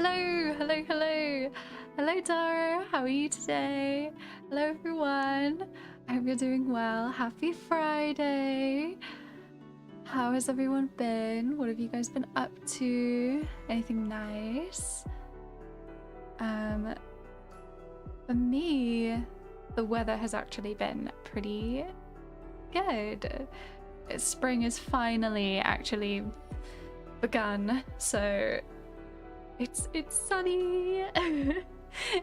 Hello, hello, hello. Hello, Tara. How are you today? Hello, everyone. I hope you're doing well. Happy Friday. How has everyone been? What have you guys been up to? Anything nice? For me, the weather has actually been pretty good. Spring is finally actually begun, so it's sunny.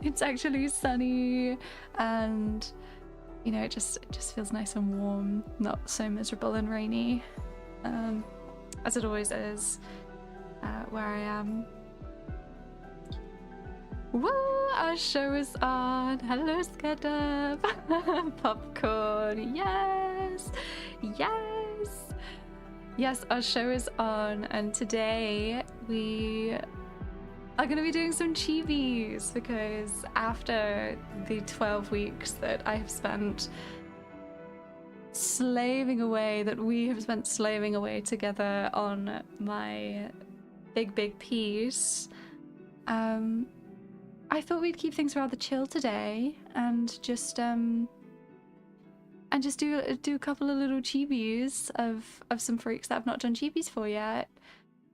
It's actually sunny, and you know, it just feels nice and warm, not so miserable and rainy, as it always is where I am. Woo! Our show is on. Hello, Sked Popcorn. Yes, yes, yes. Our show is on, and today we are going to be doing some chibis because after the 12 weeks that I have spent slaving away, that we have spent slaving away together on my big piece, I thought we'd keep things rather chill today and just do a couple of little chibis of some freaks that I've not done chibis for yet.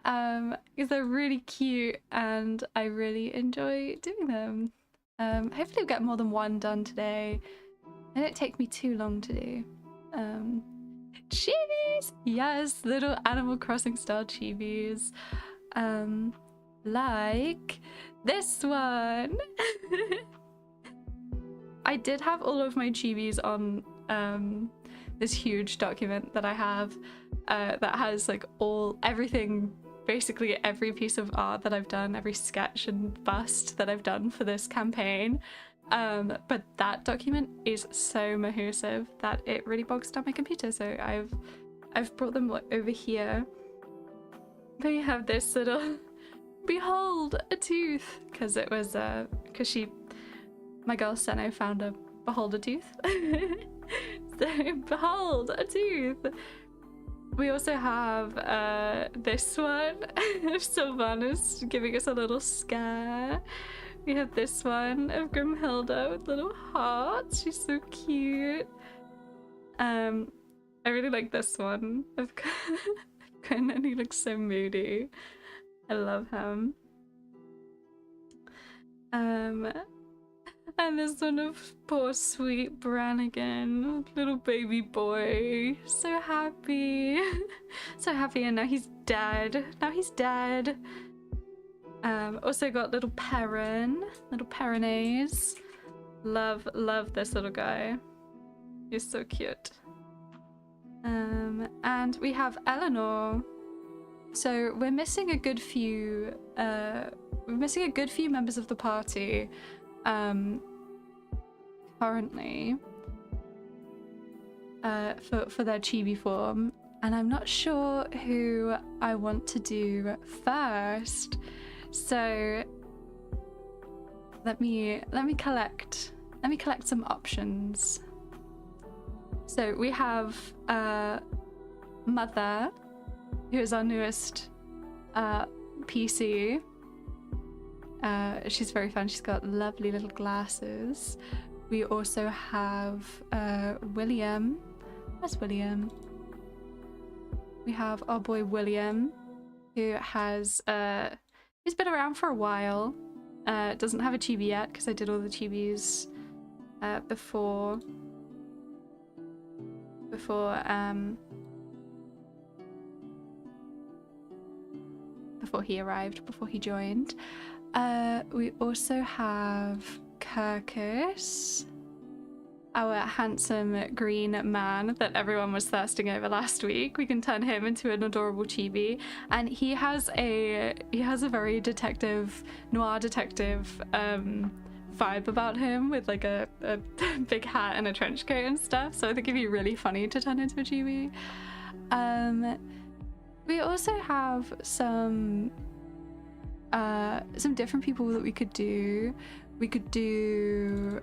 Because they're really cute and I really enjoy doing them. Hopefully we'll get more than one done today. It didn't take me too long to do. Chibis! Yes, little Animal Crossing style chibis. Like this one. I did have all of my chibis on this huge document that I have that has like everything, basically every piece of art that I've done, every sketch and bust that I've done for this campaign. But that document is so massive that it really bogs down my computer, so I've brought them over here. We have this little behold a tooth, because it was my girl Seno found a behold a tooth. So behold a tooth. We also have this one of Sylvanus giving us a little scare. We have this one of Grimhilda with little hearts. She's so cute. I really like this one of Gwen, and he looks so moody. I love him. And this one of poor sweet Brannigan, little baby boy, so happy. So happy, and now he's dead. Also got little Perrinays. Love this little guy. He's so cute. And we have Eleanor. So we're missing a good few members of the party currently for their chibi form, and I'm not sure who I want to do first. So let me collect some options. So we have Mother, who is our newest PC. She's very fun. She's got lovely little glasses. We also have William. Where's William? We have our boy William, who has he's been around for a while. Doesn't have a chibi yet because I did all the chibis before he arrived, before he joined. We also have Kirkus, our handsome green man that everyone was thirsting over last week. We can turn him into an adorable chibi, and he has a very noir detective vibe about him, with like a big hat and a trench coat and stuff. So I think it'd be really funny to turn into a chibi. We also have some different people that we could do. We could do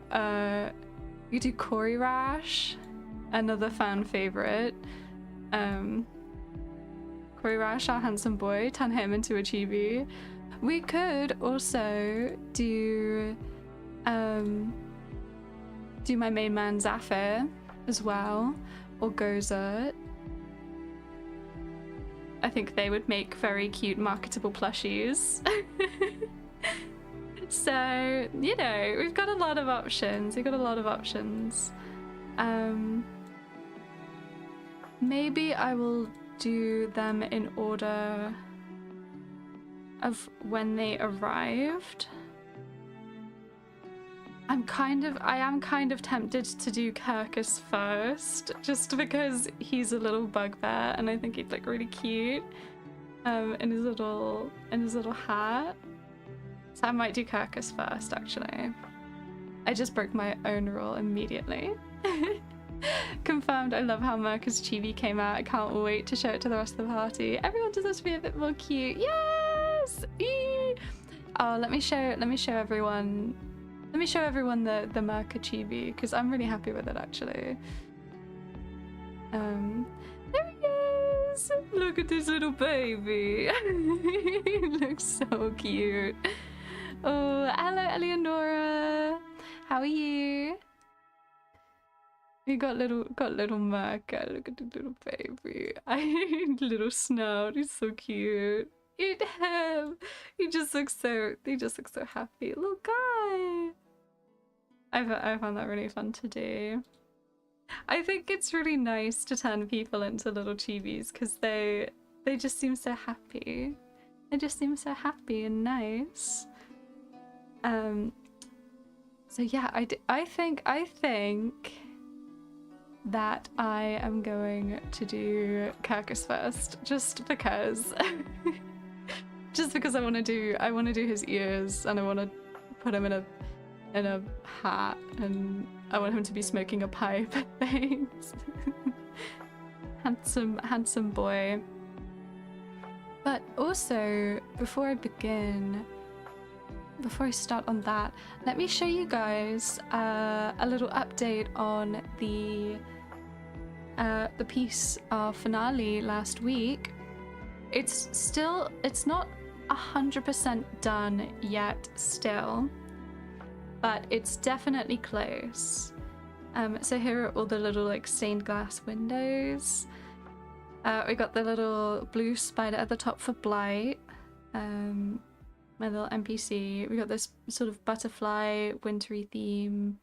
Cory Rash, another fan favorite. Cory Rash, our handsome boy, turn him into a chibi. We could also do my main man Zafir as well, or Goza. I think they would make very cute marketable plushies. So, you know, we've got a lot of options. Maybe I will do them in order of when they arrived. I am kind of tempted to do Kirkus first, just because he's a little bugbear and I think he'd look really cute in his little hat. So I might do Kirkus first, actually. I just broke my own rule immediately. Confirmed. I love how Merca's chibi came out. I can't wait to show it to the rest of the party. Everyone deserves to be a bit more cute. Yes! Eee! Oh, let me show everyone the Merca chibi, because I'm really happy with it, actually. There he is! Look at this little baby. He looks so cute. Oh, hello, Eleonora. How are you? We got little Merca. Look at the little baby. Little snout. He's so cute. Eat him. He just looks so happy. Little guy. I found that really fun to do. I think it's really nice to turn people into little chibis because they just seem so happy. They just seem so happy and nice. So yeah, I think that I am going to do Kirkus first, just because I want to do his ears, and I want to put him in a hat, and I want him to be smoking a pipe and things. handsome boy. But also, before I start on that, let me show you guys a little update on the piece finale last week. It's not 100% done yet still, but it's definitely close. So here are all the little like stained glass windows. We got the little blue spider at the top for Blight. My little NPC. We got this sort of butterfly wintry theme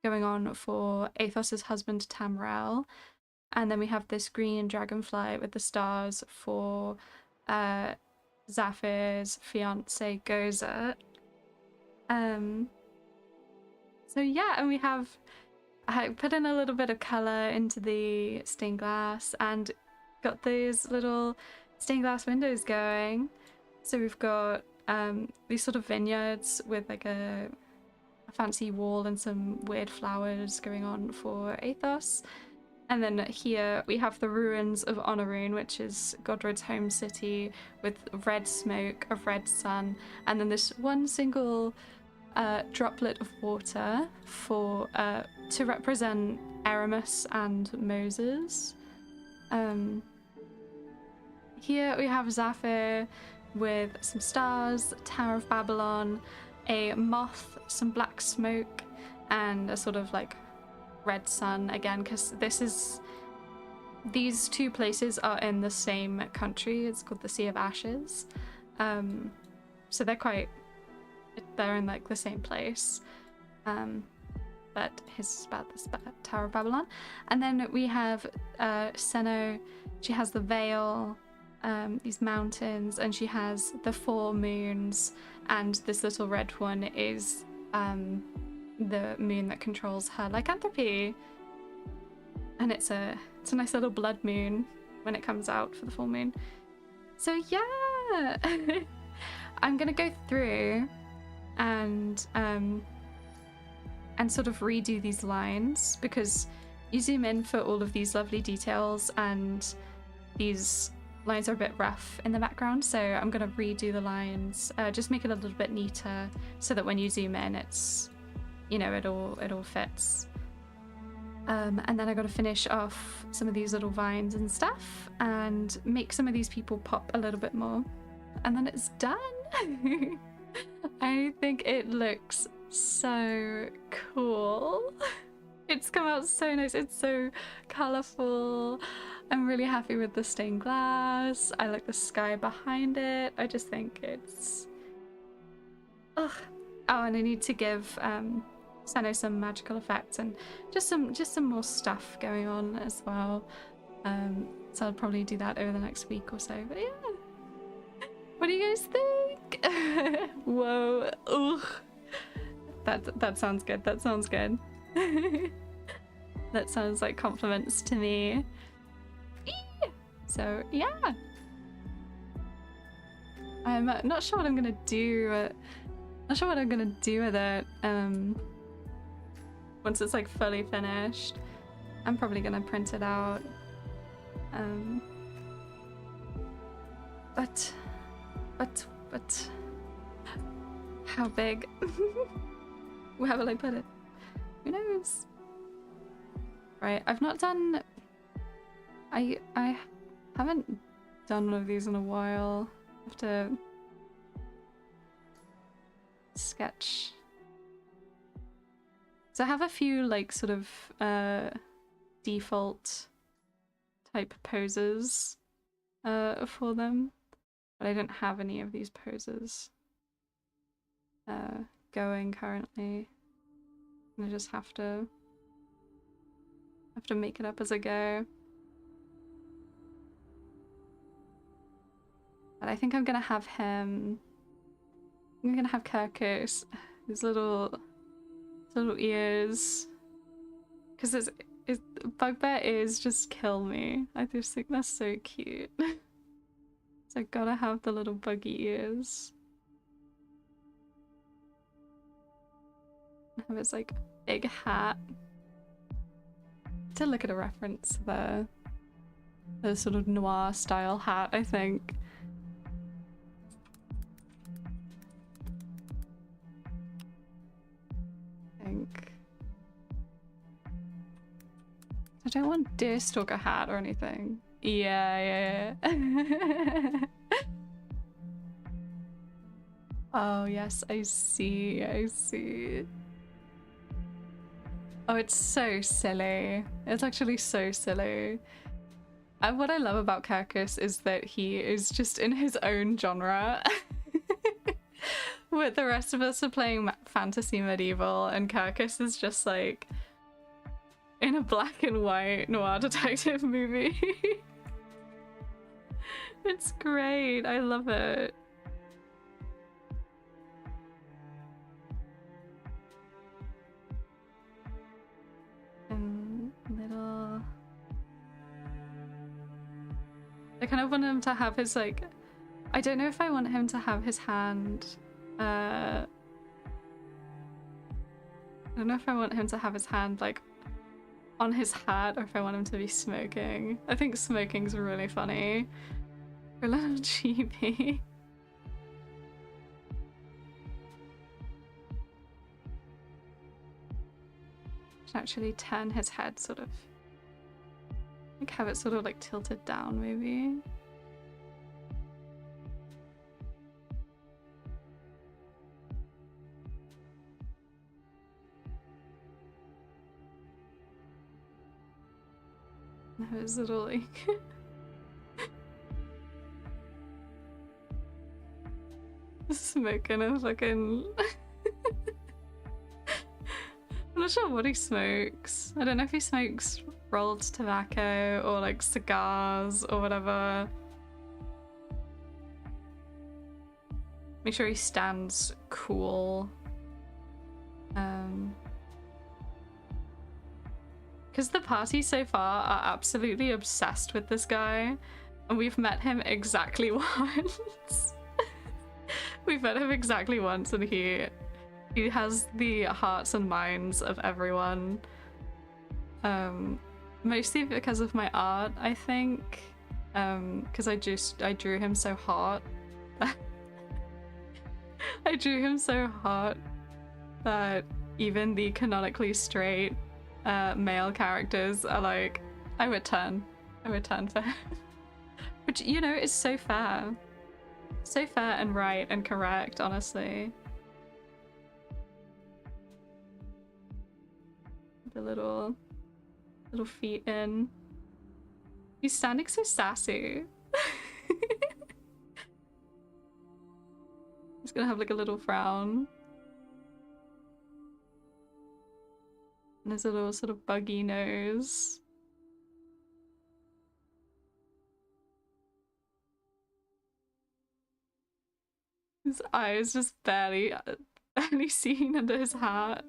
going on for Athos's husband Tamrel, and then we have this green dragonfly with the stars for Zafir's fiance Goza. So yeah, and I put in a little bit of color into the stained glass and got these little stained glass windows going. So we've got these sort of vineyards with like a fancy wall and some weird flowers going on for Athos. And then here we have the ruins of Honorune, which is Godred's home city, with red smoke of red sun, and then this one single droplet of water for to represent Aramis and Moses. Here we have Zafir with some stars, Tower of Babylon, a moth, some black smoke, and a sort of like red sun again, because these two places are in the same country. It's called the Sea of Ashes. So they're in like the same place. But his is about the Tower of Babylon. And then we have Senno. She has the veil, these mountains, and she has the 4 moons, and this little red one is the moon that controls her lycanthropy, and it's a nice little blood moon when it comes out for the full moon. So yeah. I'm gonna go through and sort of redo these lines, because you zoom in for all of these lovely details and these lines are a bit rough in the background, so I'm gonna redo the lines, just make it a little bit neater so that when you zoom in, it's, you know, it all fits. And then I gotta finish off some of these little vines and stuff and make some of these people pop a little bit more. and then it's done. I think it looks so cool. It's come out so nice. It's so colorful. I'm really happy with the stained glass. I like the sky behind it. I just think it's... Ugh. Oh, and I need to give Seno some magical effects and just some more stuff going on as well. So I'll probably do that over the next week or so. But yeah, what do you guys think? Whoa, ugh. That sounds good. That sounds good. That sounds like compliments to me. So yeah, I'm not sure what I'm gonna do. Not sure what I'm gonna do with it. Once it's like fully finished, I'm probably gonna print it out. But how big? Where will I put it? Who knows? Right, I've not done... I haven't done one of these in a while. I have to sketch. So I have a few like sort of default type poses for them, but I don't have any of these poses going currently. I just have to make it up as I go. But I think I'm gonna have him. I'm gonna have Kirkus, his little ears, because his bugbear ears just kill me. I just think that's so cute. So I gotta have the little buggy ears. Have his like big hat. To look at a reference there. The sort of noir style hat, I think. I don't want Deerstalker hat or anything. Yeah. Oh yes, I see. Oh, it's so silly. It's actually so silly. And what I love about Kirkus is that he is just in his own genre. Where the rest of us are playing fantasy medieval, and Kirkus is just like in a black and white noir detective movie. It's great. I love it. Little... I kind of want him to have his like... I don't know if I want him to have his hand... I don't know if I want him to have his hand like on his hat or if I want him to be smoking. I think smoking's really funny. For a little chibi. Should actually turn his head sort of. Like have it sort of like tilted down maybe. His little like smoking a fucking I'm not sure what he smokes. I don't know if he smokes rolled tobacco or like cigars or whatever. Make sure he stands cool. Because the party so far are absolutely obsessed with this guy, and we've met him exactly once. We've met him exactly once, and he has the hearts and minds of everyone. Mostly because of my art, I think. Because I drew him so hot. I drew him so hot that even the canonically straight male characters are like, I would turn for him. Which, you know, is so fair. So fair and right and correct, honestly. The little feet in. He's standing so sassy. He's gonna have like a little frown. And his little sort of buggy nose. His eyes just barely seen under his hat.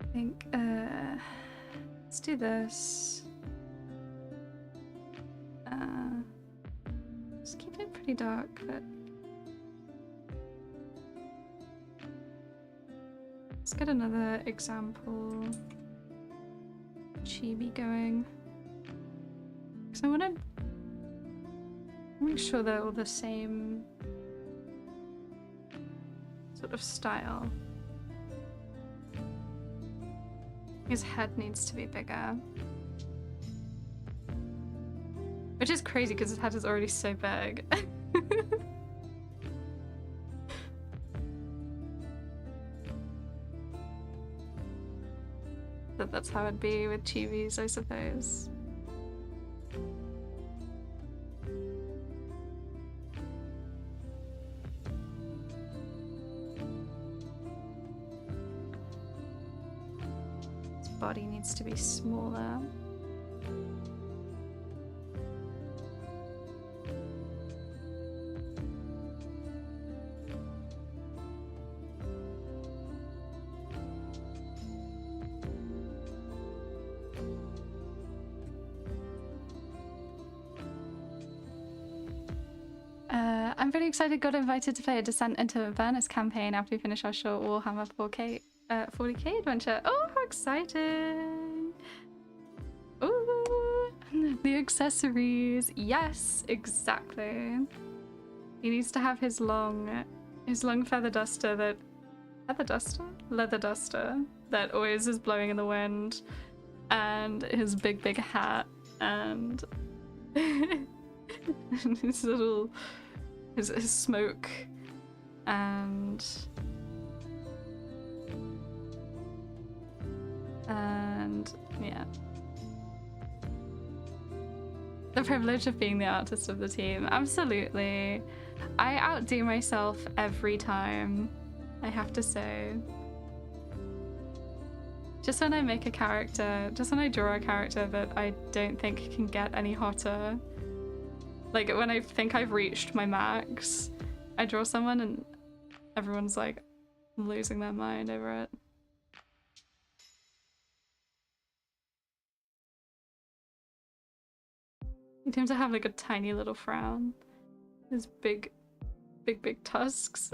I think, let's do this. Just keep it pretty dark, but let's get another example chibi going. Because I want to make sure they're all the same sort of style. His head needs to be bigger. Which is crazy because his head is already so big. But that's how it'd be with chibis, I suppose. His body needs to be smaller. I'm really excited. Got invited to play a Descent into Avernus campaign after we finish our short Warhammer 40k adventure. Oh, how exciting! Ooh, the accessories. Yes, exactly. He needs to have his long feather duster that leather duster that always is blowing in the wind, and his big hat, and his little his smoke, and yeah. The privilege of being the artist of the team. Absolutely. I outdo myself every time, I have to say. Just when I make a character, just when I draw a character that I don't think can get any hotter, like when I think I've reached my max, I draw someone and everyone's like losing their mind over it. You seem to have like a tiny little frown. His big tusks.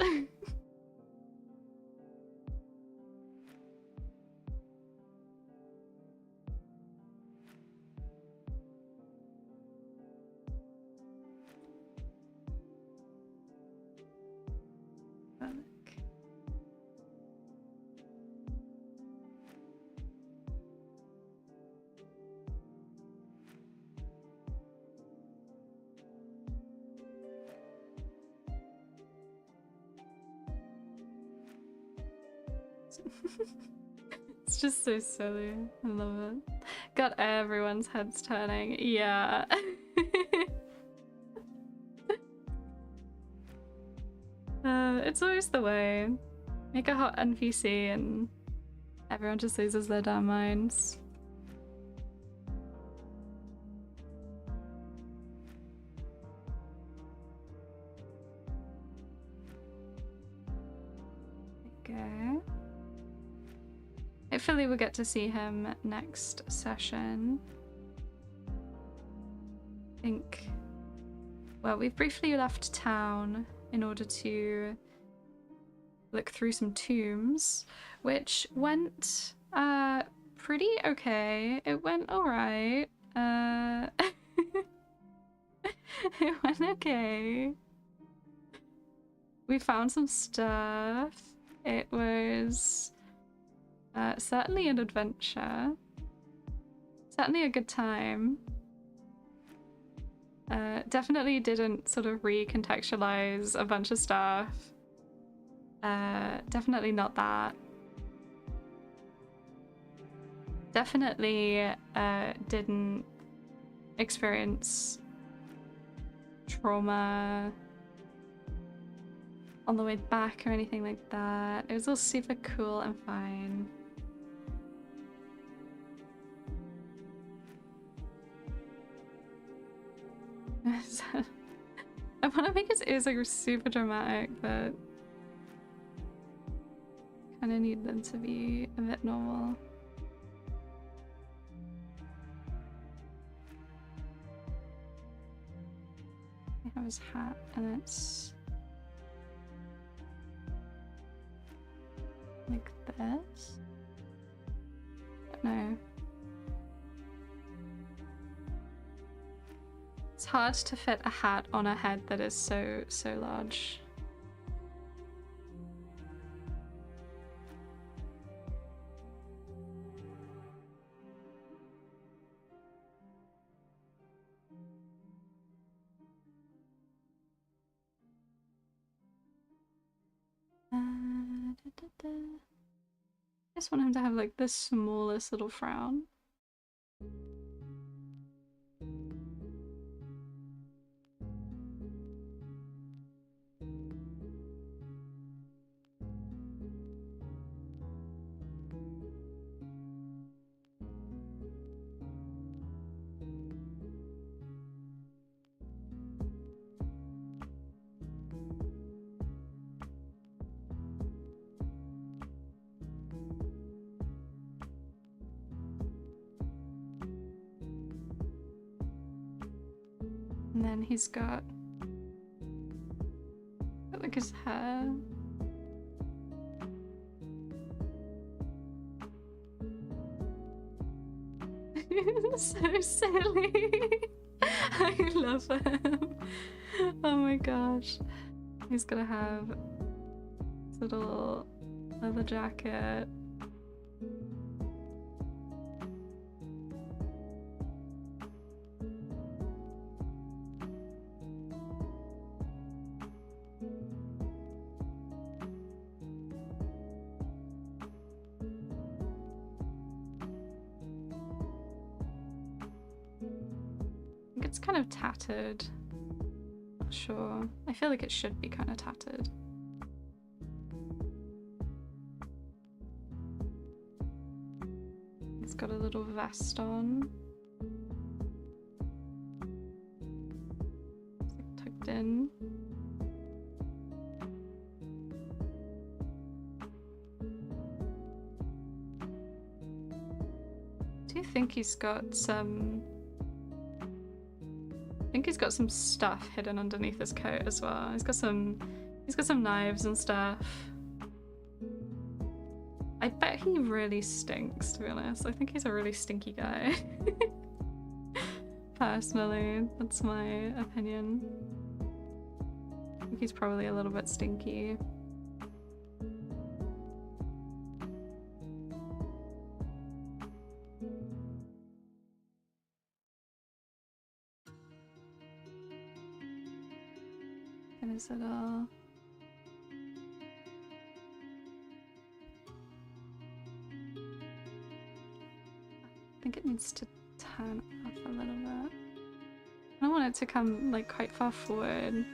It's just so silly. I love it. Got everyone's heads turning. Yeah. It's always the way. Make a hot NPC and everyone just loses their damn minds. Okay. Hopefully we'll get to see him next session. I think... Well, we've briefly left town in order to look through some tombs, which went pretty okay. It went alright. It went okay. we found some stuff. It was certainly an adventure. Certainly a good time. Definitely didn't sort of recontextualize a bunch of stuff. Definitely not that. Definitely didn't experience trauma on the way back or anything like that. It was all super cool and fine. I want to make his ears like super dramatic, but kind of need them to be a bit normal. I have his hat and it's like this? No. It's hard to fit a hat on a head that is so large. I just want him to have like the smallest little frown. And then he's got like his hair. So silly. I love him. Oh my gosh. He's gonna have his little leather jacket. It's kind of tattered. Not sure. I feel like it should be kind of tattered. It's got a little vest on. It's like tucked in. Do you think he's got some... I think he's got some stuff hidden underneath his coat as well. He's got some knives and stuff. I bet he really stinks, to be honest. I think he's a really stinky guy. Personally, that's my opinion. I think he's probably a little bit stinky. Is it all? I think it needs to turn up a little bit. I don't want it to come like quite far forward.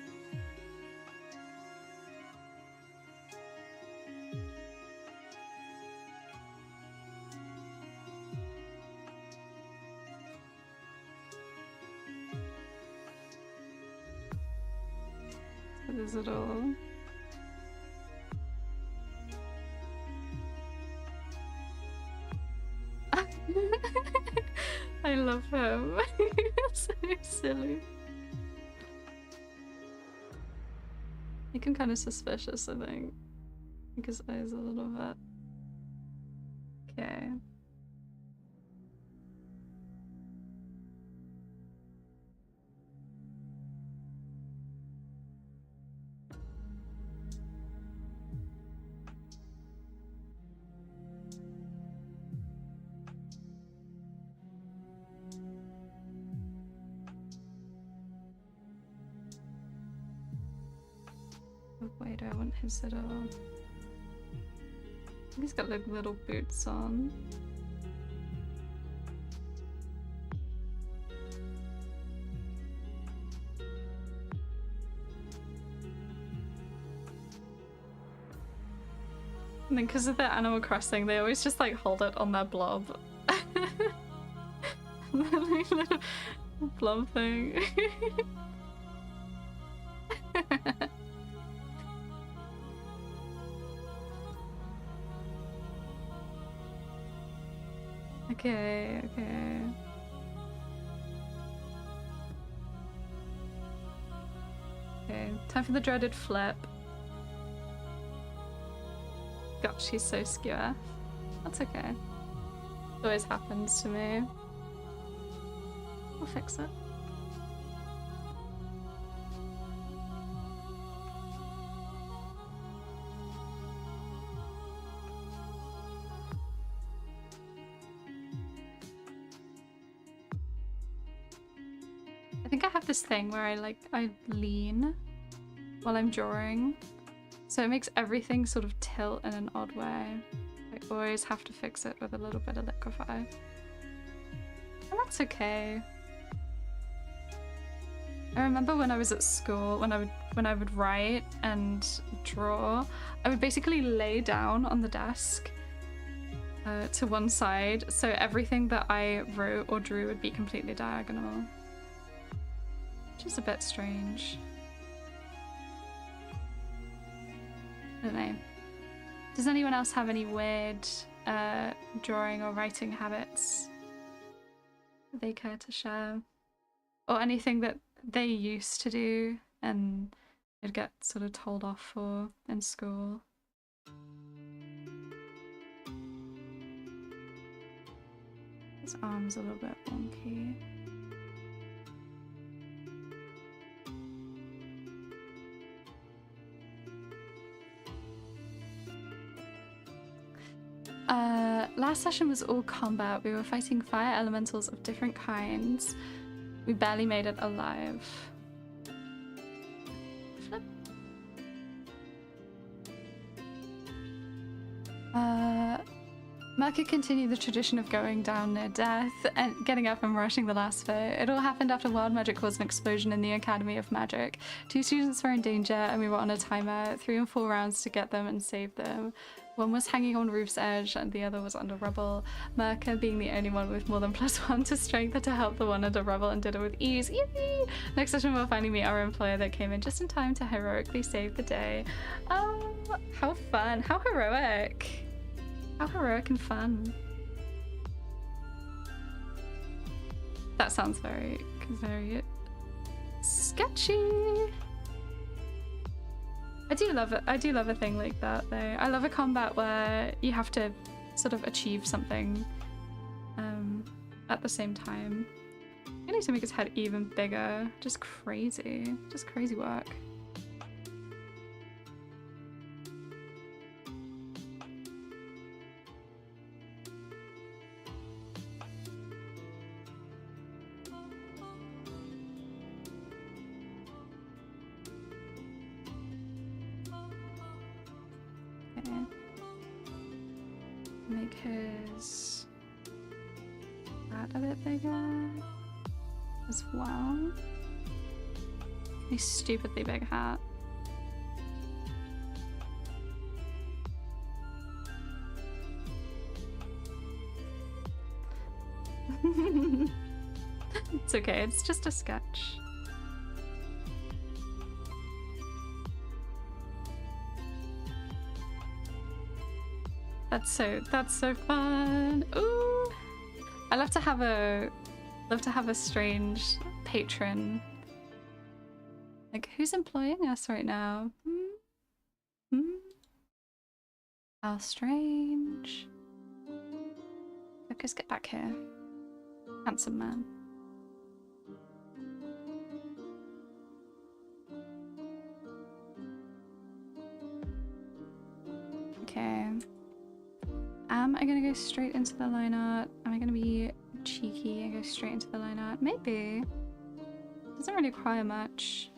Is it all? I love him. So silly. Make him kind of suspicious, I think. Make his eyes a little bit. Okay. Wait, I want his little... I think he's got like little boots on. And then because of the Animal Crossing, they always just like hold it on their blob. Little blob thing. Okay, okay. Okay, time for the dreaded flip. Gosh, he's so skewer. That's okay. It always happens to me. I'll fix it. I think I have this thing where I lean while I'm drawing. So it makes everything sort of tilt in an odd way. I always have to fix it with a little bit of liquify. And that's okay. I remember when I was at school, when I would write and draw, I would basically lay down on the desk to one side, so everything that I wrote or drew would be completely diagonal. Which is a bit strange. I don't know. Does anyone else have any weird drawing or writing habits that they care to share? Or anything that they used to do and they'd get sort of told off for in school? His arm's a little bit wonky. Last session was all combat. We were fighting fire elementals of different kinds. We barely made it alive. Flip. Merca continued the tradition of going down near death and getting up and rushing the last bit. It all happened after wild magic caused an explosion in the Academy of Magic. 2 students were in danger and we were on a timer, 3 and 4 rounds to get them and save them. One was hanging on roof's edge and the other was under rubble. Merca being the only one with more than +1 to strength to help the one under rubble and did it with ease. Yippee! Next session we'll finally meet our employer that came in just in time to heroically save the day. Oh, how fun! How heroic! How heroic and fun. That sounds very, very sketchy. I do love it. I do love a thing like that though. I love a combat where you have to sort of achieve something at the same time. I need to make his head even bigger. Just crazy work. Make his hat a bit bigger as well. A stupidly big hat. It's okay, it's just a sketch. That's so fun. Ooh. I love to have a strange patron. Like, who's employing us right now? How strange. Focus, get back here. Handsome man. Okay. Am I gonna go straight into the line art? Am I gonna be cheeky and go straight into the line art? Maybe. Doesn't really require much.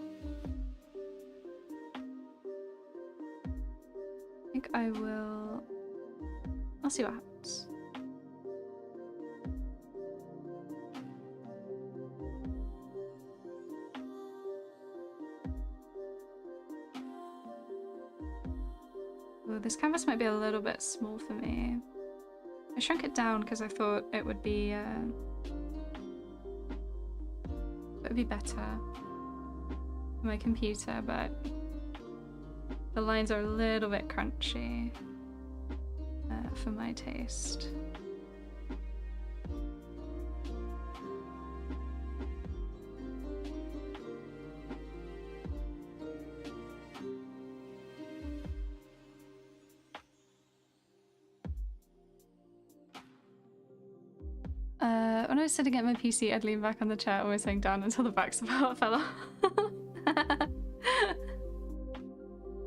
think I will... I'll see what happens. Ooh, this canvas might be a little bit small for me. I shrunk it down because I thought it would be better for my computer, but the lines are a little bit crunchy for my taste. When I was sitting at my PC, I'd lean back on the chair, always saying down until the back support fell off.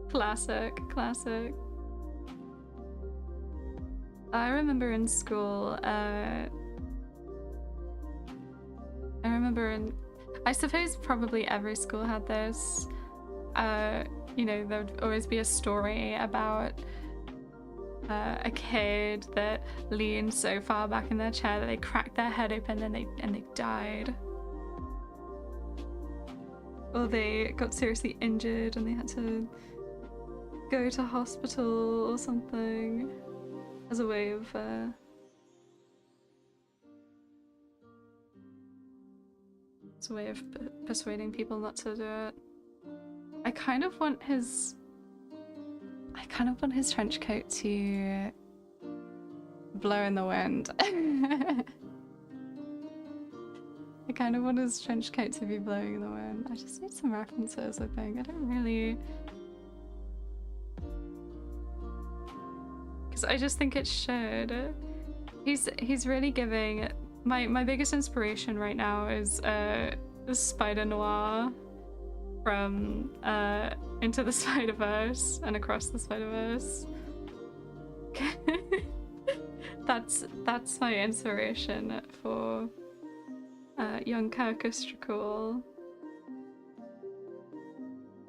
Classic, classic. I remember in school, I suppose probably every school had this. You know, there would always be a story about a kid that leaned so far back in their chair that they cracked their head open and they died. Or they got seriously injured and they had to go to hospital or something as a way of persuading people not to do it. I kind of want his trench coat to blow in the wind. I kind of want his trench coat to be blowing in the wind. I just need some references, I think. I don't really... Because I just think it should. He's really giving... My biggest inspiration right now is Spider Noir from Into the Spider-Verse and Across the Spider-Verse. That's my inspiration for young Kirk Ostracool.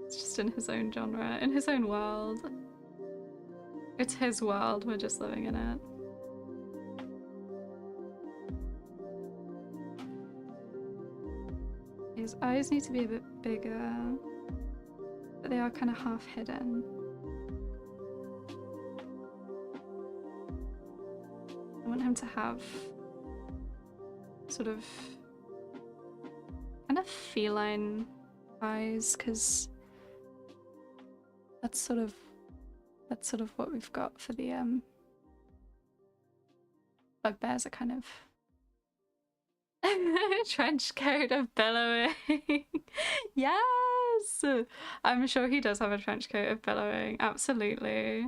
It's just in his own genre, in his own world. It's his world, we're just living in it. His eyes need to be a bit bigger, but they are kind of half hidden. I want him to have sort of kind of feline eyes, because that's sort of what we've got for the bugbears are kind of trench coat of billowing. Yes, I'm sure he does have a trench coat of billowing. Absolutely,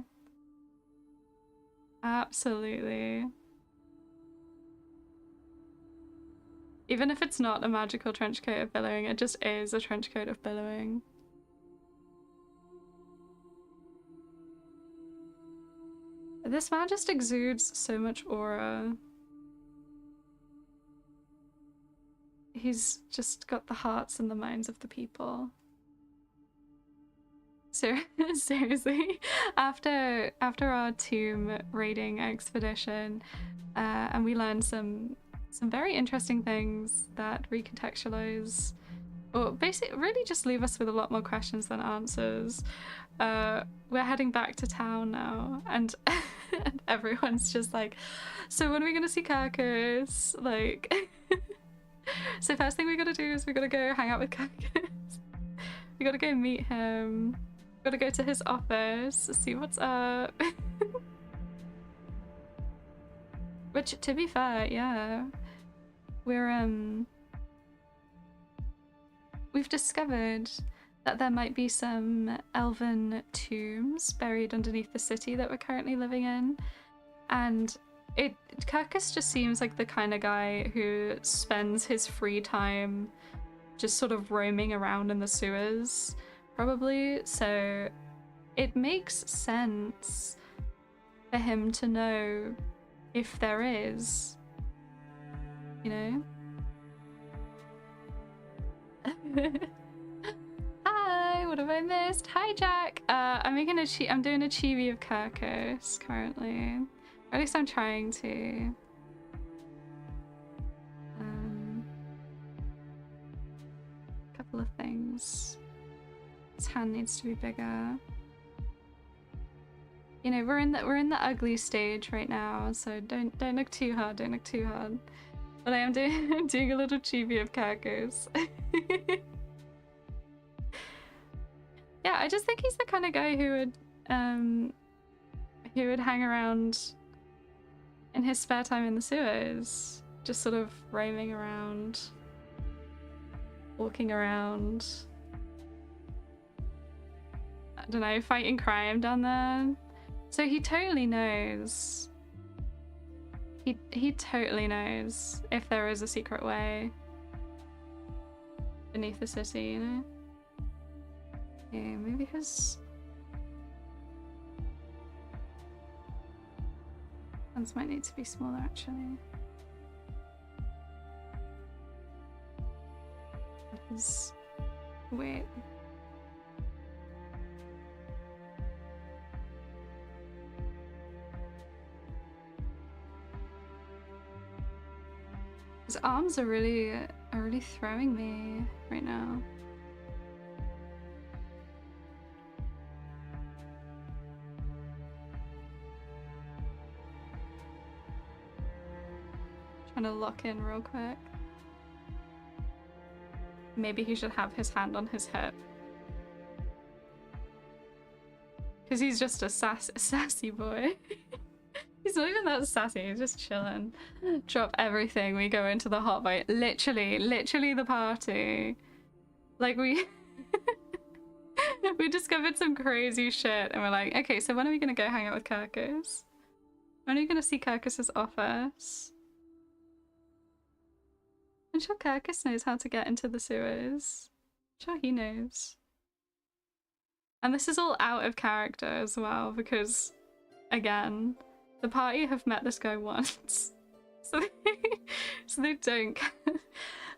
absolutely. Even if it's not a magical trench coat of billowing, it just is a trench coat of billowing. This man just exudes so much aura. He's just got the hearts and the minds of the people. Seriously, after our tomb raiding expedition, and we learned some very interesting things that recontextualize, or basically really just leave us with a lot more questions than answers. We're heading back to town now, and, and everyone's just like, so when are we gonna see Carcass? Like, so first thing we gotta do is we gotta go hang out with Carcass. We gotta go meet him. We gotta go to his office, see what's up. Which, to be fair, yeah, we've discovered that there might be some elven tombs buried underneath the city that we're currently living in, and Kirkus just seems like the kind of guy who spends his free time just sort of roaming around in the sewers, probably, so it makes sense for him to know if there is, you know? Hi, what What have I missed? Hi, Jack. I'm doing a chibi of Kirkus currently. Or at least I'm trying to. Couple of things. His hand needs to be bigger. You know, we're in the ugly stage right now, so don't look too hard. Don't look too hard. But I am doing I'm doing a little chibi of Kirkus. Yeah, I just think he's the kind of guy who would hang around in his spare time in the sewers, just sort of roaming around, walking around. I don't know, fighting crime down there. So he totally knows. He totally knows if there is a secret way beneath the city, you know? Yeah, maybe his hands might need to be smaller actually. His weight. His arms are really throwing me right now. Trying to lock in real quick. Maybe he should have his hand on his hip. Because he's just a sassy boy. He's not even that sassy, he's just chilling. Drop everything, we go into the hot bite. Literally the party. Like we we discovered some crazy shit and we're like, okay, so when are we gonna go hang out with Kirkus? When are you gonna see Kirkus's office? I'm sure Kirkus knows how to get into the sewers. I'm sure he knows. And this is all out of character as well because, again, the party have met this guy once. So they don't...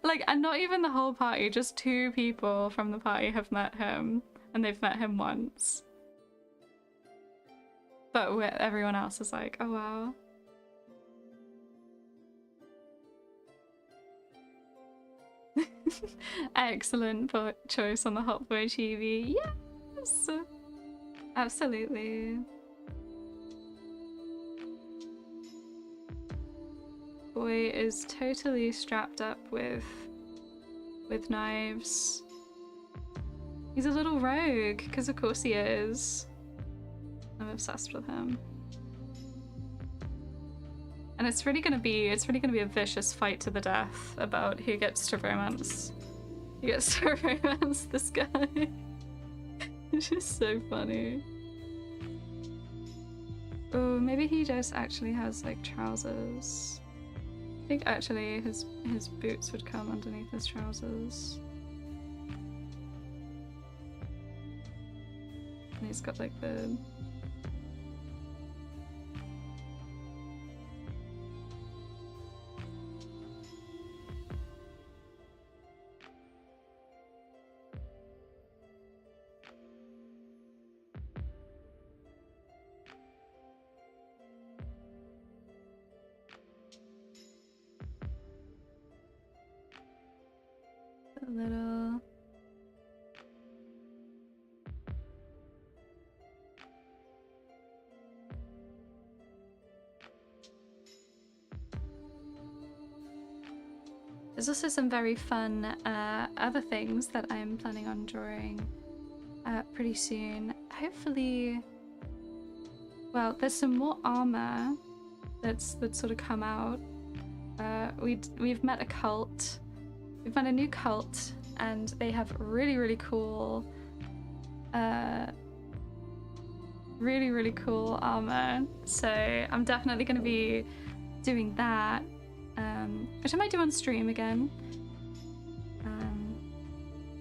like, and not even the whole party, just 2 people from the party have met him. And they've met him once. But everyone else is like, oh wow. Excellent choice on the Hot Boy TV. Yes! Absolutely. Boy is totally strapped up with knives. He's a little rogue, because of course he is. I'm obsessed with him. And it's really gonna be a vicious fight to the death about who gets to romance. Who gets to romance this guy. It's just so funny. Oh, maybe he just actually has like trousers. I think actually his boots would come underneath his trousers. And he's got like the... a little... There's also some very fun other things that I'm planning on drawing pretty soon. Hopefully, well, there's some more armor that's sort of come out. We've met a cult. We've met a new cult, and they have really cool, really cool armor. So I'm definitely going to be doing that. Which I might do on stream again,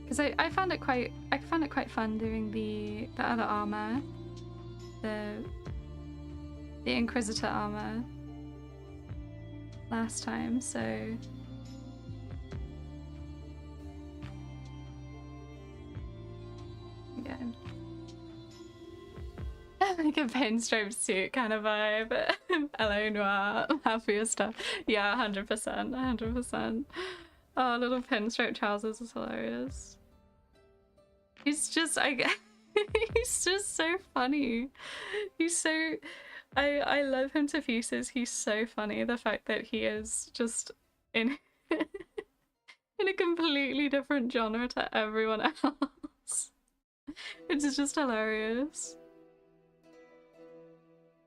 because I found it quite fun doing the other armor, the Inquisitor armor last time. So go. Like a pinstripe suit kind of vibe. LA Noir, happier stuff. Yeah, 100%, 100%. Oh, little pinstripe trousers is hilarious. He's just, he's just so funny. He's so, I love him to pieces. He's so funny. The fact that he is just in in a completely different genre to everyone else. It's just hilarious.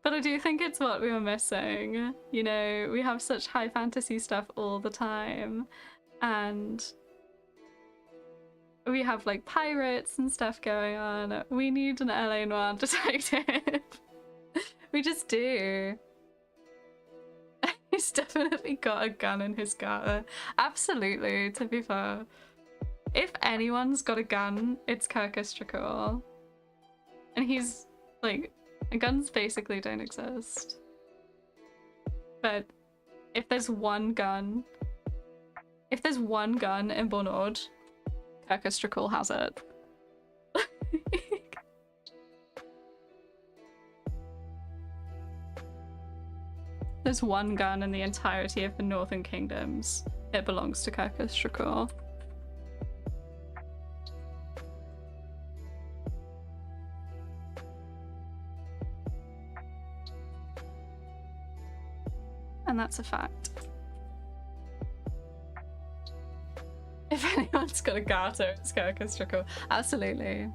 But I do think it's what we were missing. You know, we have such high fantasy stuff all the time, and we have like pirates and stuff going on. We need an LA Noir detective. We just do. He's definitely got a gun in his garter. Absolutely, to be fair. If anyone's got a gun, it's Kirkus Dracul. And he's like, guns basically don't exist. But if there's one gun in Bornord, Kirkus Dracul has it. There's one gun in the entirety of the Northern Kingdoms. It belongs to Kirkus Dracul. And that's a fact. If anyone's got a garter, it's Kirkus Dracul. Absolutely.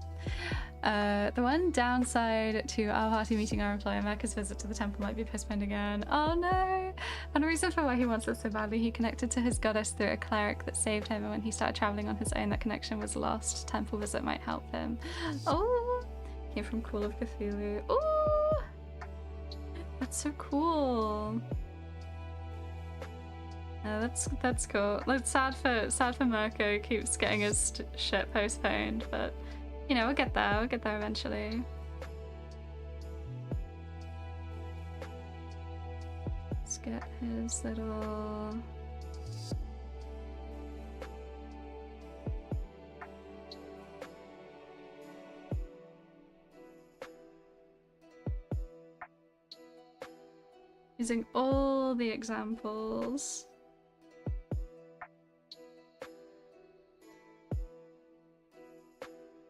The one downside to our party meeting our employer, Merca's visit to the temple might be postponed again. Oh no! And a reason for why he wants it so badly, he connected to his goddess through a cleric that saved him, and when he started traveling on his own, that connection was lost. Temple visit might help him. Oh! Came from Call of Cthulhu. Oh! That's so cool. That's cool. It's sad for Mirko, keeps getting his shit postponed, but you know, we'll get there eventually. Let's get his little... Using all the examples.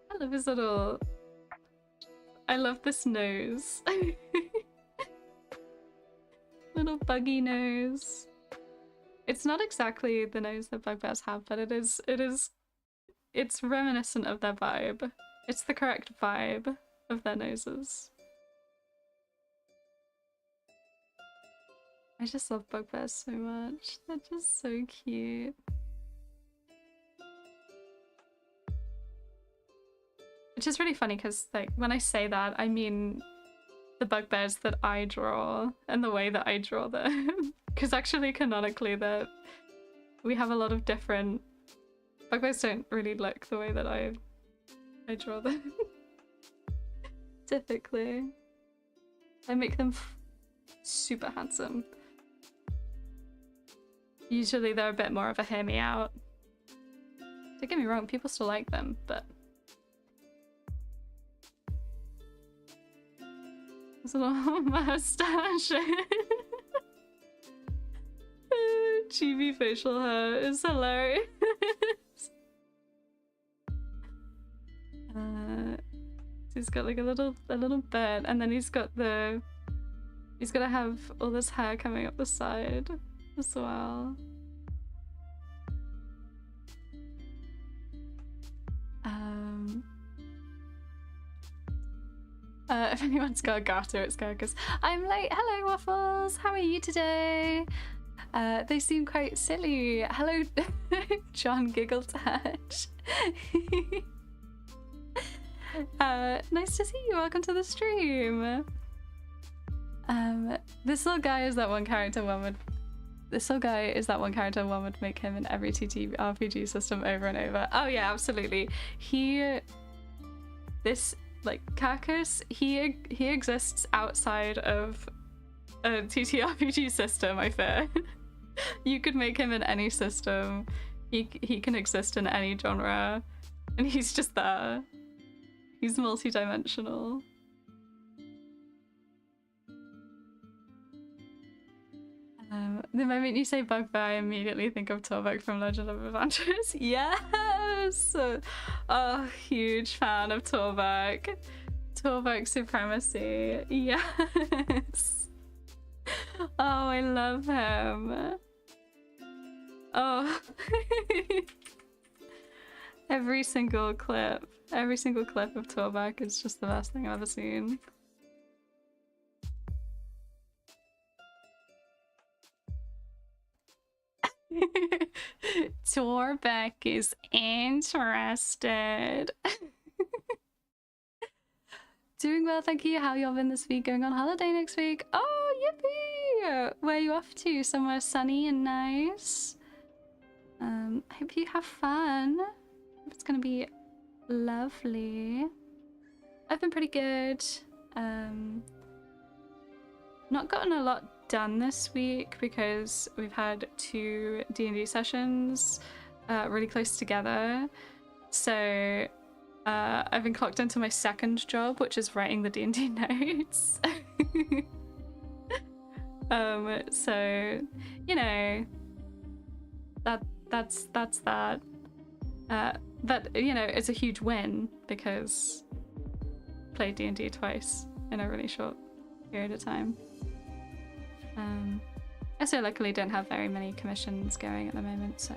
I love his little... I love this nose. Little buggy nose. It's not exactly the nose that bugbears have, but it's reminiscent of their vibe. It's the correct vibe of their noses. I just love bugbears so much. They're just so cute. Which is really funny because, like, when I say that, I mean the bugbears that I draw and the way that I draw them. Because actually, canonically, we have a lot of different... Bugbears don't really look the way that I draw them. Typically. I make them super handsome. Usually they're a bit more of a hear me out. Don't get me wrong, people still like them, but... His little mustache. Chibi facial hair is hilarious. He's got like a little bit, and then he's gotta have all this hair coming up the side as well. If anyone's got a garter, it's Kirkus. I'm late. Hello, Waffles. How are you today? They seem quite silly. Hello, John Giggle Touch. Nice to see you. Welcome to the stream. This little guy is that one character one would... This little guy is that one character one would make him in every TTRPG system over and over. Oh yeah, absolutely. Like Kirkus, he exists outside of a TTRPG system, I fear. You could make him in any system. He can exist in any genre, and he's just there. He's multi-dimensional. The moment you say bugbear, I immediately think of Torvik from Legend of Adventures. Yes! Oh, huge fan of Torvik. Torvik supremacy. Yes! Oh, I love him. Oh. Every single clip of Torvik is just the best thing I've ever seen. Torvik is interested. Doing well, thank you. How y'all been this week? Going on holiday next week? Oh, yippee! Where are you off to? Somewhere sunny and nice? I hope you have fun. Hope it's gonna be lovely. I've been pretty good. Not gotten a lot done this week because we've had 2 D&D sessions really close together. So I've been clocked into my second job, which is writing the D&D notes. So, you know, that's that. But, you know, it's a huge win because I played D&D twice in a really short period of time. I also luckily don't have very many commissions going at the moment, so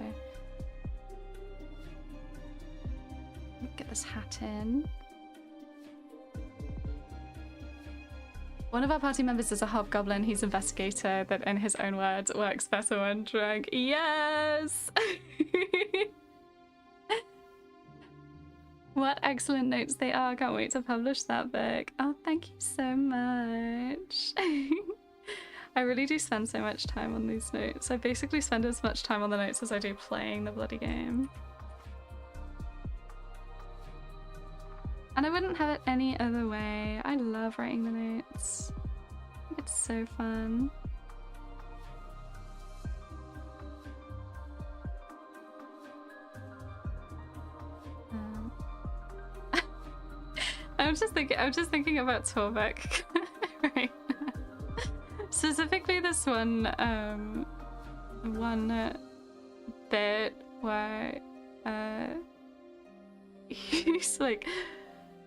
get this hat in. One of our party members is a hobgoblin. He's investigator that, in his own words, works better when drunk. Yes! What excellent notes they are. Can't wait to publish that book. Oh, thank you so much. I really do spend so much time on these notes. I basically spend as much time on the notes as I do playing the bloody game. And I wouldn't have it any other way. I love writing the notes. It's so fun. I'm just thinking about Torvik right now. Specifically this one bit where he's like,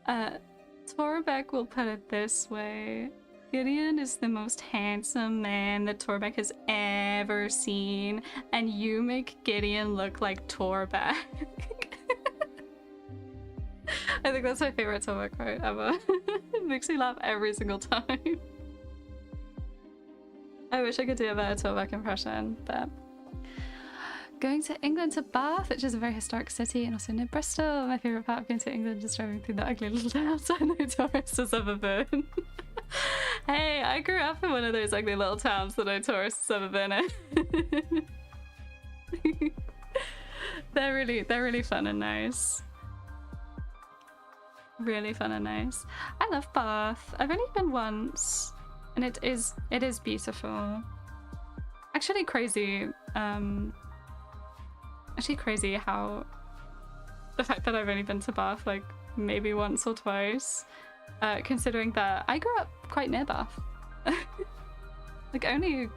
Torvik will put it this way: Gideon is the most handsome man that Torvik has ever seen, and you make Gideon look like Torvik. I think that's my favorite Torvik quote ever. It makes me laugh every single time. I wish I could do a better Torvik impression, but... Going to England to Bath, which is a very historic city, and also near Bristol. My favourite part of going to England is driving through the ugly little towns I know tourists has ever been. Hey, I grew up in one of those ugly little towns that no tourists ever been in. They're really fun and nice. Really fun and nice. I love Bath. I've only been once, and it is beautiful. Actually crazy. Actually crazy how the fact that I've only been to Bath like maybe once or twice, considering that I grew up quite near Bath. Like only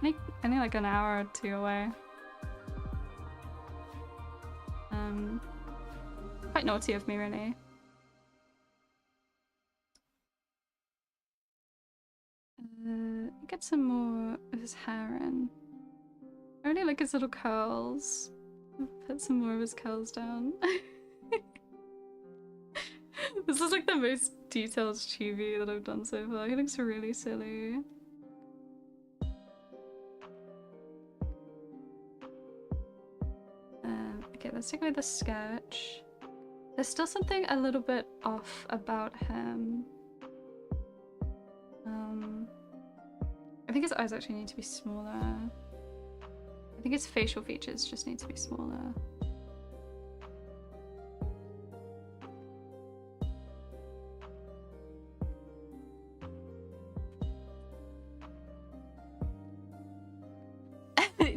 like an hour or 2 away. Quite naughty of me, really. Get some more of his hair in. I really like his little curls. I'll put some more of his curls down. This is like the most detailed chibi that I've done so far. He looks really silly. Okay, let's take away the sketch. There's still something a little bit off about him. I think his eyes actually need to be smaller. I think his facial features just need to be smaller.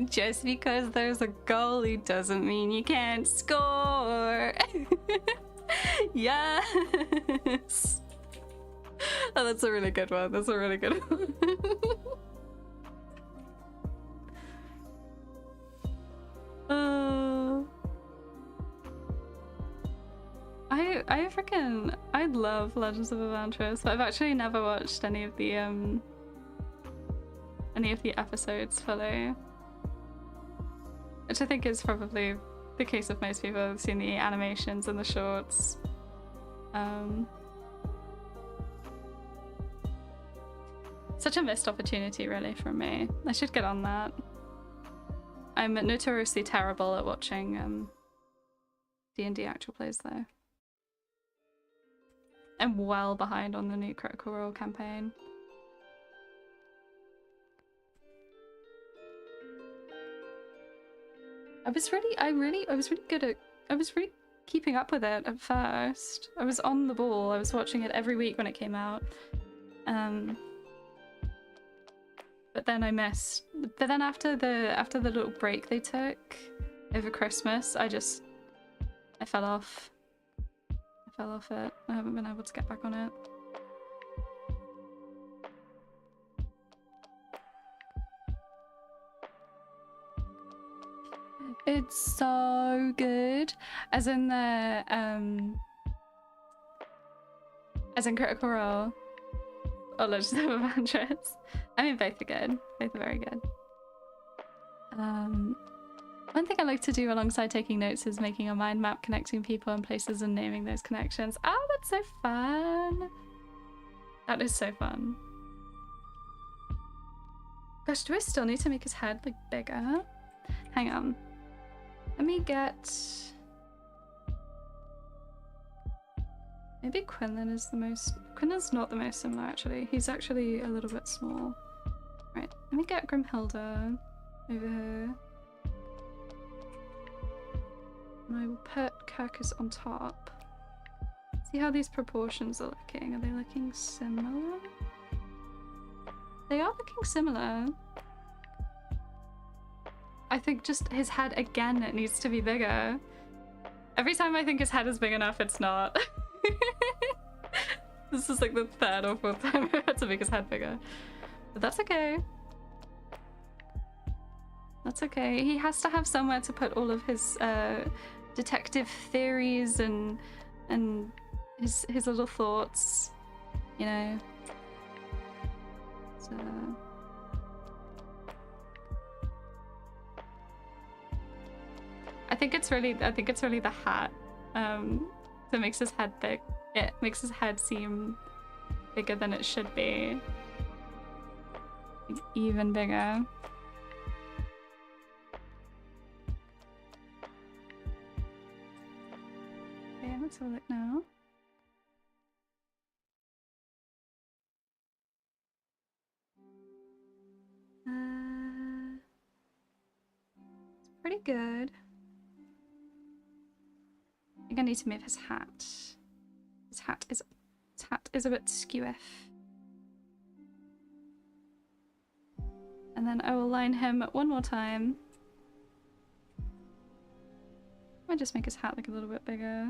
Just because there's a goalie doesn't mean you can't score. Yes. Oh, that's a really good one. That's a really good one. I love Legends of Evantris, but I've actually never watched any of the episodes fully, which I think is probably the case of most people. I've seen the animations and the shorts. Such a missed opportunity, really, from me. I should get on that. I'm notoriously terrible at watching D&D actual plays, though. I'm well behind on the new Critical Role campaign. I was really keeping up with it at first. I was on the ball. I was watching it every week when it came out. But then I missed. But then after the little break they took over Christmas, I fell off. I fell off it. I haven't been able to get back on it. It's so good. As in Critical Role or Legends of Evantris. I mean, both are good. Both are very good. One thing I like to do alongside taking notes is making a mind map connecting people and places and naming those connections. Oh, that's so fun. That is so fun. Gosh, do I still need to make his head like bigger? Hang on. Let me get... Maybe Quinlan is the most... Quinlan's not the most similar, actually. He's actually a little bit small. Right, let me get Grimhilda over here. And I will put Kirkus on top. See how these proportions are looking. Are they looking similar? They are looking similar. I think just his head, again, it needs to be bigger. Every time I think his head is big enough, it's not. This is like the third or fourth time I've had to make his head bigger. But that's okay. That's okay. He has to have somewhere to put all of his detective theories and his little thoughts, you know. So... I think it's really the hat that makes his head big. It makes his head seem bigger than it should be. Like, even bigger. Okay, let's have a look now. It's pretty good. I think I need to move his hat. His hat is a bit skewiff. And then I will line him one more time. I might just make his hat look a little bit bigger.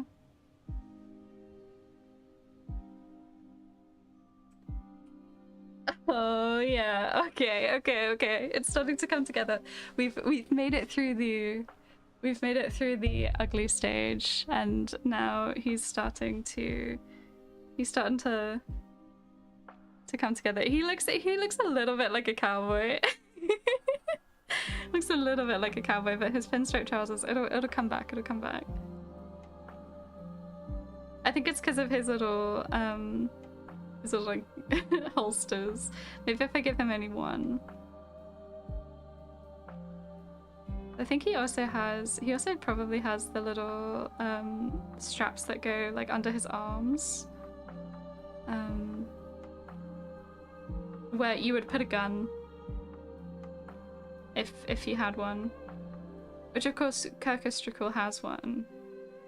Oh yeah, okay. It's starting to come together. We've made it through the ugly stage, and now he's starting to come together. He looks a little bit like a cowboy. Looks a little bit like a cowboy, but his pinstripe trousers, it'll come back. It'll come back. I think it's because of his little like holsters. Maybe if I give him only one. I think he also probably has the little straps that go like under his arms, where you would put a gun if you had one, which of course Kirkus Drakul has one.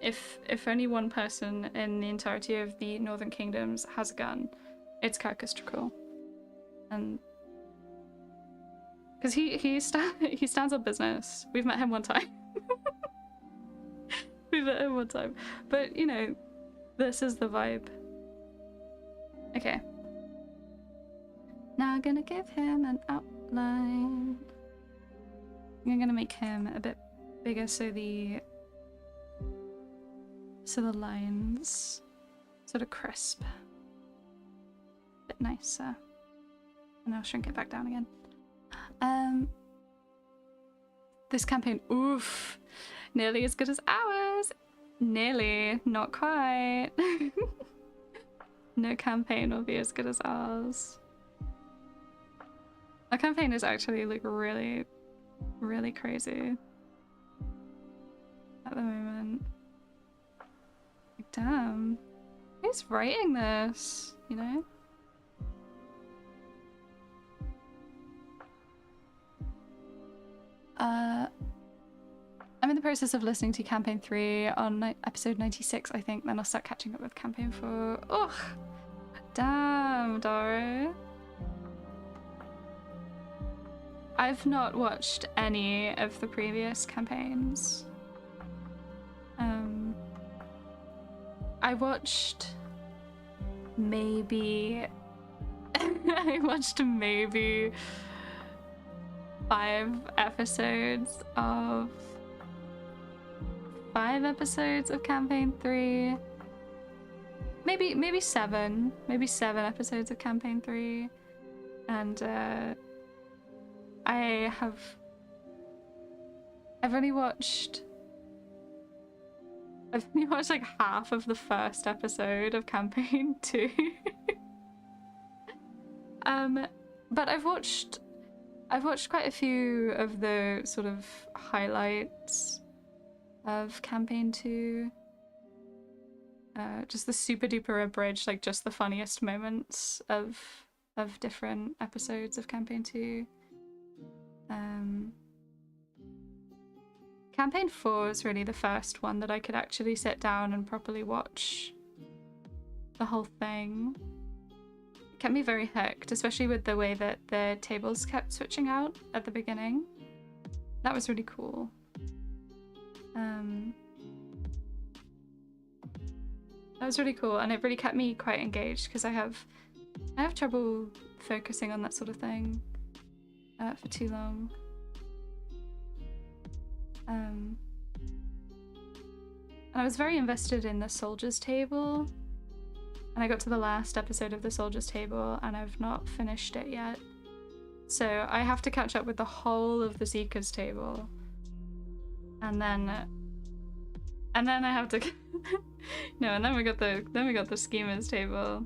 If only one person in the entirety of the Northern Kingdoms has a gun, it's Kirkus Drakul. And because he stands on business. We've met him one time. We've met him one time. But, you know, This is the vibe. Okay. Now I'm gonna give him an outline. I'm gonna make him a bit bigger so the lines sort of crisp. A bit nicer. And I'll shrink it back down again. This campaign, oof, nearly as good as ours. Nearly, not quite. No campaign will be as good as ours. Our campaign is actually like really, really crazy at the moment. Like, damn, who's writing this, you know? I'm in the process of listening to campaign 3 on episode 96, I think. Then I'll start catching up with campaign 4. Ugh, damn, Dara. I've not watched any of the previous campaigns. I watched maybe I watched maybe 5 episodes of campaign 3. Maybe 7 episodes of campaign 3, and I've only watched like half of the first episode of campaign 2. But I've watched quite a few of the sort of highlights of campaign 2. Just the super duper abridged, like just the funniest moments of different episodes of campaign 2. Campaign 4 is really the first one that I could actually sit down and properly watch the whole thing. It kept me very hooked, especially with the way that the tables kept switching out at the beginning. That was really cool. That was really cool, and it really kept me quite engaged because I have trouble focusing on that sort of thing for too long. And I was very invested in the soldiers table, and I got to the last episode of the soldiers table and I've not finished it yet, so I have to catch up with the whole of the seekers table, and then I have to no, and then we got the schemers table.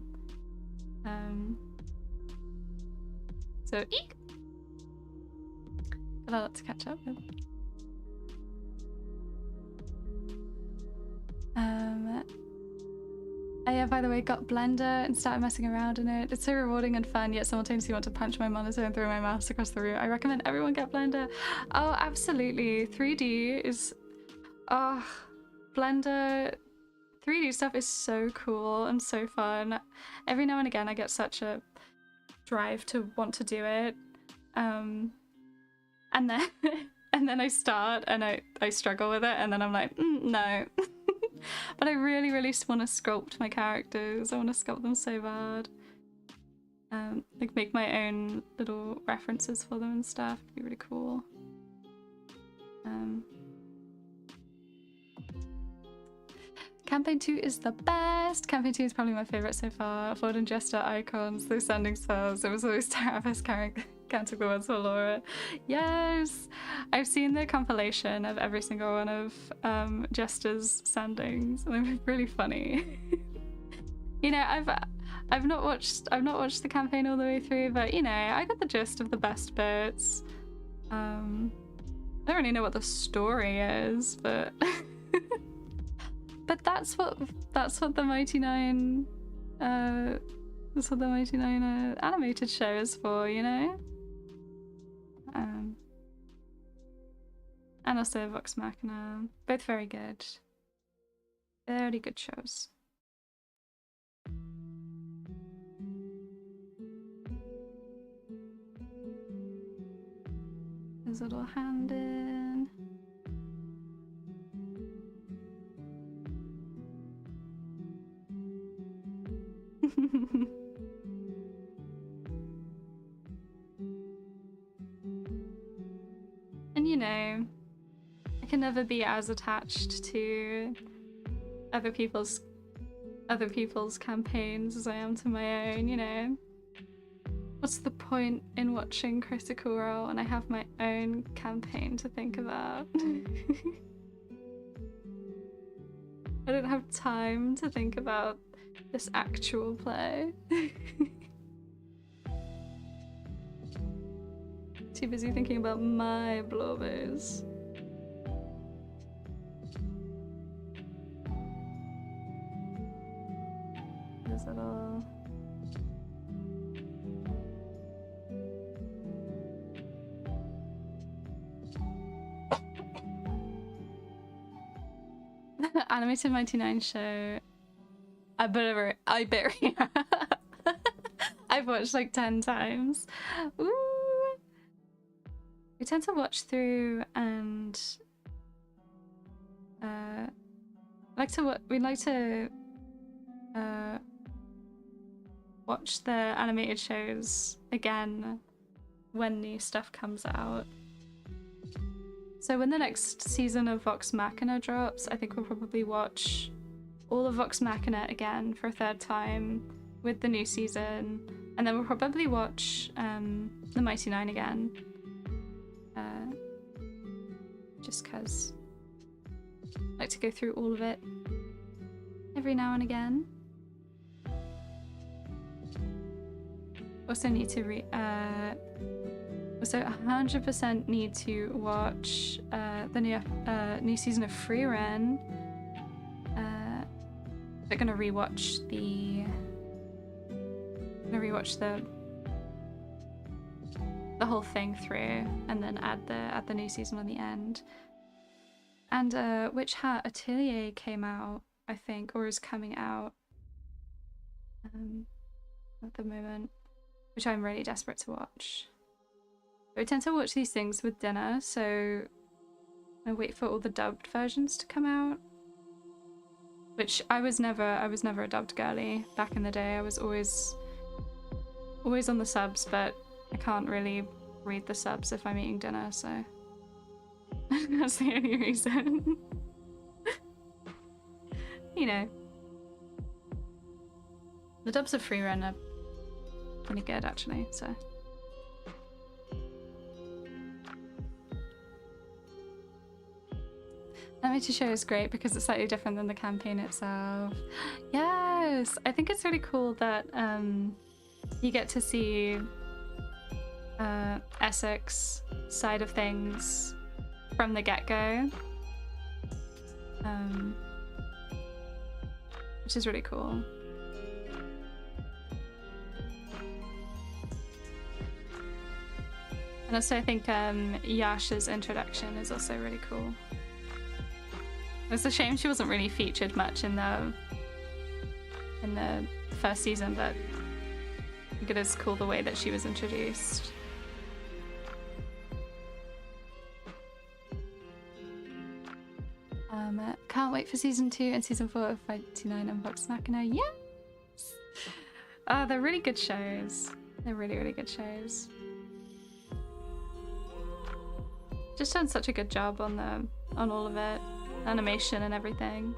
So eek, got a lot to catch up with. I, by the way, got Blender and started messing around in it. It's so rewarding and fun, yet simultaneously want to punch my monitor and throw my mouse across the room. I recommend everyone get Blender. Oh, absolutely. 3D is... Oh, Blender... 3D stuff is so cool and so fun. Every now and again I get such a drive to want to do it. And then... and then I start and I struggle with it, and then I'm like, no. But I really, really want to sculpt my characters. I want to sculpt them so bad. Like make my own little references for them and stuff. It'd be really cool. Campaign 2 is the best. Campaign 2 is probably my favorite so far. Ford and Jester icons, those standing spells. It was always Taravis counting the words for Laura. Yes! I've seen the compilation of every single one of Jester's standings, and they're really funny. You know, I've not watched the campaign all the way through, but you know, I got the gist of the best bits. I don't really know what the story is, but but that's what the Mighty Nine animated show is for, you know. And also Vox Machina, both very good shows. There's a little hand in. And you know, I can never be as attached to other people's campaigns as I am to my own, you know. What's the point in watching Critical Role when I have my own campaign to think about? I don't have time to think about this actual play. Too busy thinking about my blowers. Is that all? Animated 99 show. Iberia. I've watched like 10 times. Ooh. We tend to watch through and we like to watch the animated shows again when new stuff comes out. So when the next season of Vox Machina drops, I think we'll probably watch all of Vox Machina again for a third time with the new season, and then we'll probably watch The Mighty Nine again, just because I like to go through all of it every now and again. Also need to also 100% need to watch the new season of Free Ren. They're gonna rewatch the whole thing through, and then add the new season on the end. And Witch Hat Atelier came out, I think, or is coming out at the moment, which I'm really desperate to watch. But I tend to watch these things with dinner, so I wait for all the dubbed versions to come out. Which I was never a dubbed girly back in the day. I was always on the subs, but I can't really read the subs if I'm eating dinner, so that's the only reason. You know. The dubs of Free Run are pretty good actually, so. Animated show is great because it's slightly different than the campaign itself. Yes! I think it's really cool that you get to see Essex side of things from the get-go. Which is really cool. And also I think Yasha's introduction is also really cool. It's a shame she wasn't really featured much in the first season, but I think it is cool the way that she was introduced. Can't wait for season 2 and season 4 of Mighty Nine and Vox Machina. Yes! They're really good shows. They're really, really good shows. Just done such a good job on all of it. Animation and everything.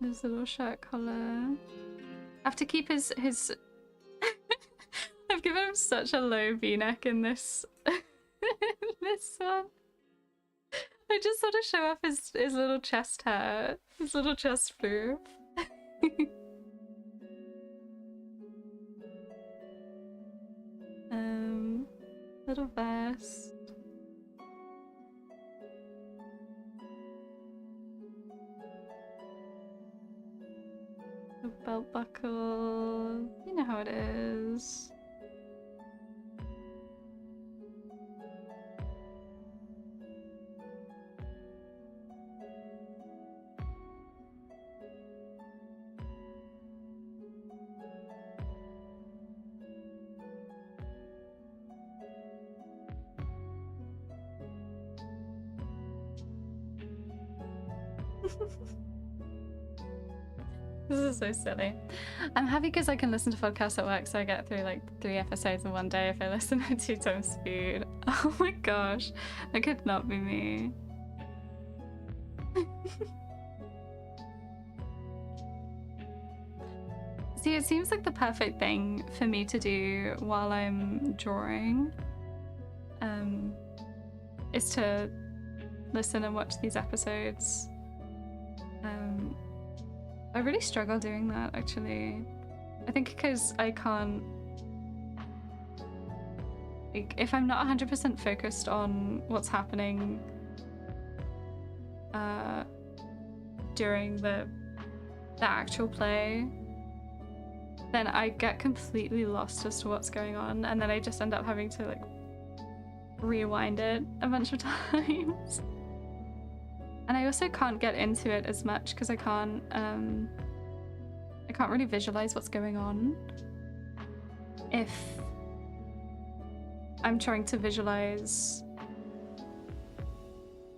His little shirt collar. I have to keep his I've given him such a low v-neck in this this one. I just want to show off his little chest hair, his little chest floof. Little vest. A belt buckle. You know how it is. This is so silly. I'm happy because I can listen to podcasts at work, so I get through like 3 episodes in one day if I listen at 2 times speed. Oh my gosh, that could not be me. See, it seems like the perfect thing for me to do while I'm drawing is to listen and watch these episodes. I really struggle doing that, actually. I think because I can't... Like, if I'm not 100% focused on what's happening during the actual play, then I get completely lost as to what's going on, and then I just end up having to like rewind it a bunch of times. And I also can't get into it as much because I can't really visualize what's going on if I'm trying to visualize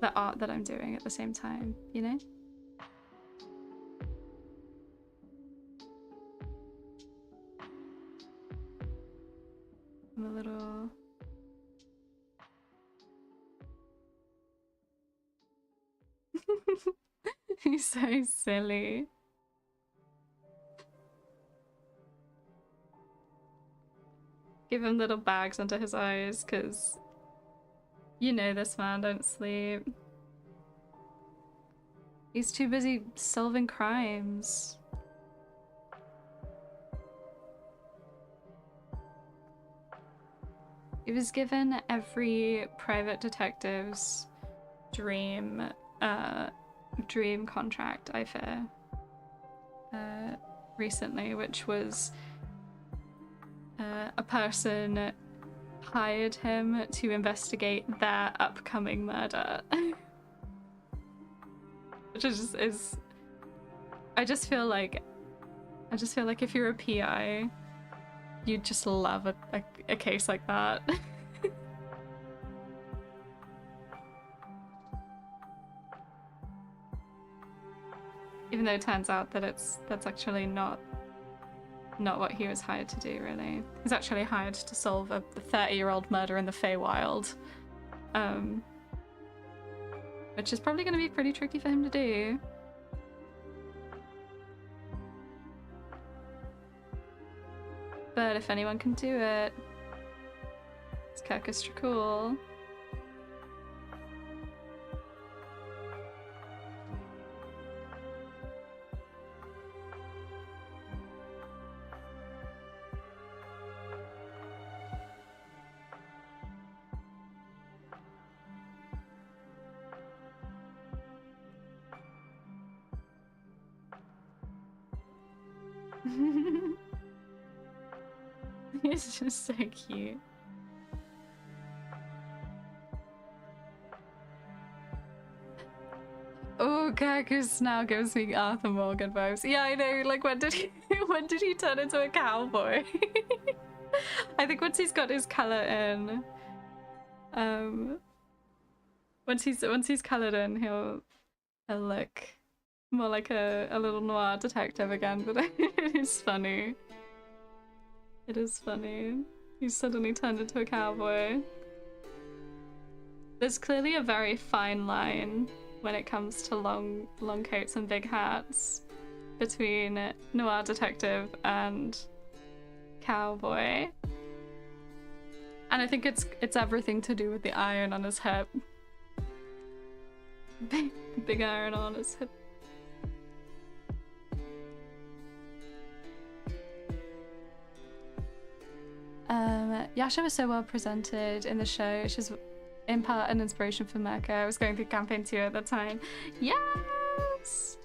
the art that I'm doing at the same time, you know? I'm a little... He's so silly. Give him little bags under his eyes, because you know this man don't sleep. He's too busy solving crimes. He was given every private detective's dream contract, I fear, recently, which was a person hired him to investigate their upcoming murder. Which is I just feel like if you're a PI, you'd just love a case like that. Even though it turns out that that's actually not what he was hired to do, really. He's actually hired to solve a 30-year-old murder in the Feywild. Which is probably going to be pretty tricky for him to do. But if anyone can do it, it's Kirkus Cool. It's just so cute. Oh, Kirkus now gives me Arthur Morgan vibes. Yeah, I know. Like, when did he turn into a cowboy? I think once he's got his color in, once he's colored in, he'll look more like a little noir detective again. But it is funny. It is funny. He's suddenly turned into a cowboy. There's clearly a very fine line when it comes to long coats and big hats between noir detective and cowboy. And I think it's everything to do with the iron on his hip. Big iron on his hip. Yasha was so well presented in the show. She's in part an inspiration for Mirka. I was going through campaign 2 at that time. Yes!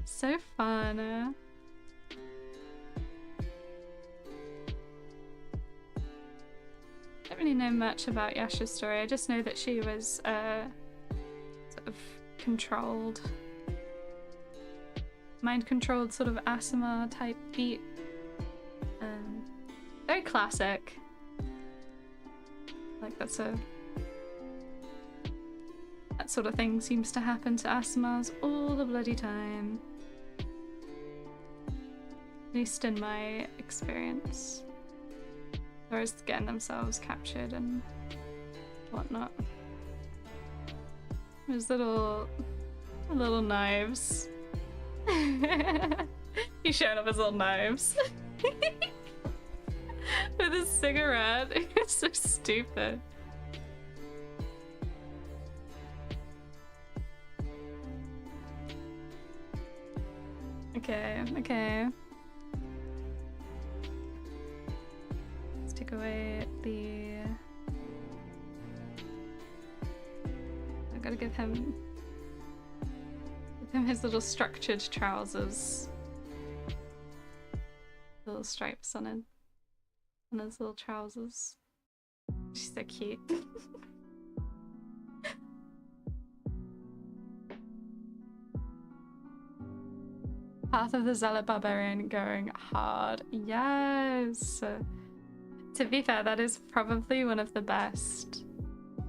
So fun. I don't really know much about Yasha's story. I just know that she was sort of controlled. Mind-controlled sort of ASMR type beat. Very classic. Like that's that sort of thing seems to happen to ASMRs all the bloody time. At least in my experience. Or as getting themselves captured and whatnot. There's little knives. He's showing off his little knives. With a cigarette. It's so stupid. Okay, okay. Let's take away the... I gotta give him his little structured trousers. Little stripes on his little trousers. She's so cute. Path of the Zealot Barbarian going hard. Yes! To be fair, that is probably one of the best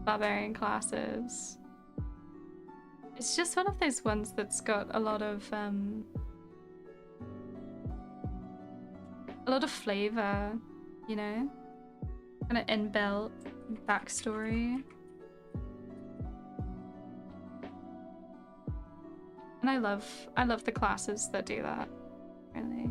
barbarian classes. It's just one of those ones that's got a lot of flavor, you know? Kind of inbuilt backstory. And I love the classes that do that, really.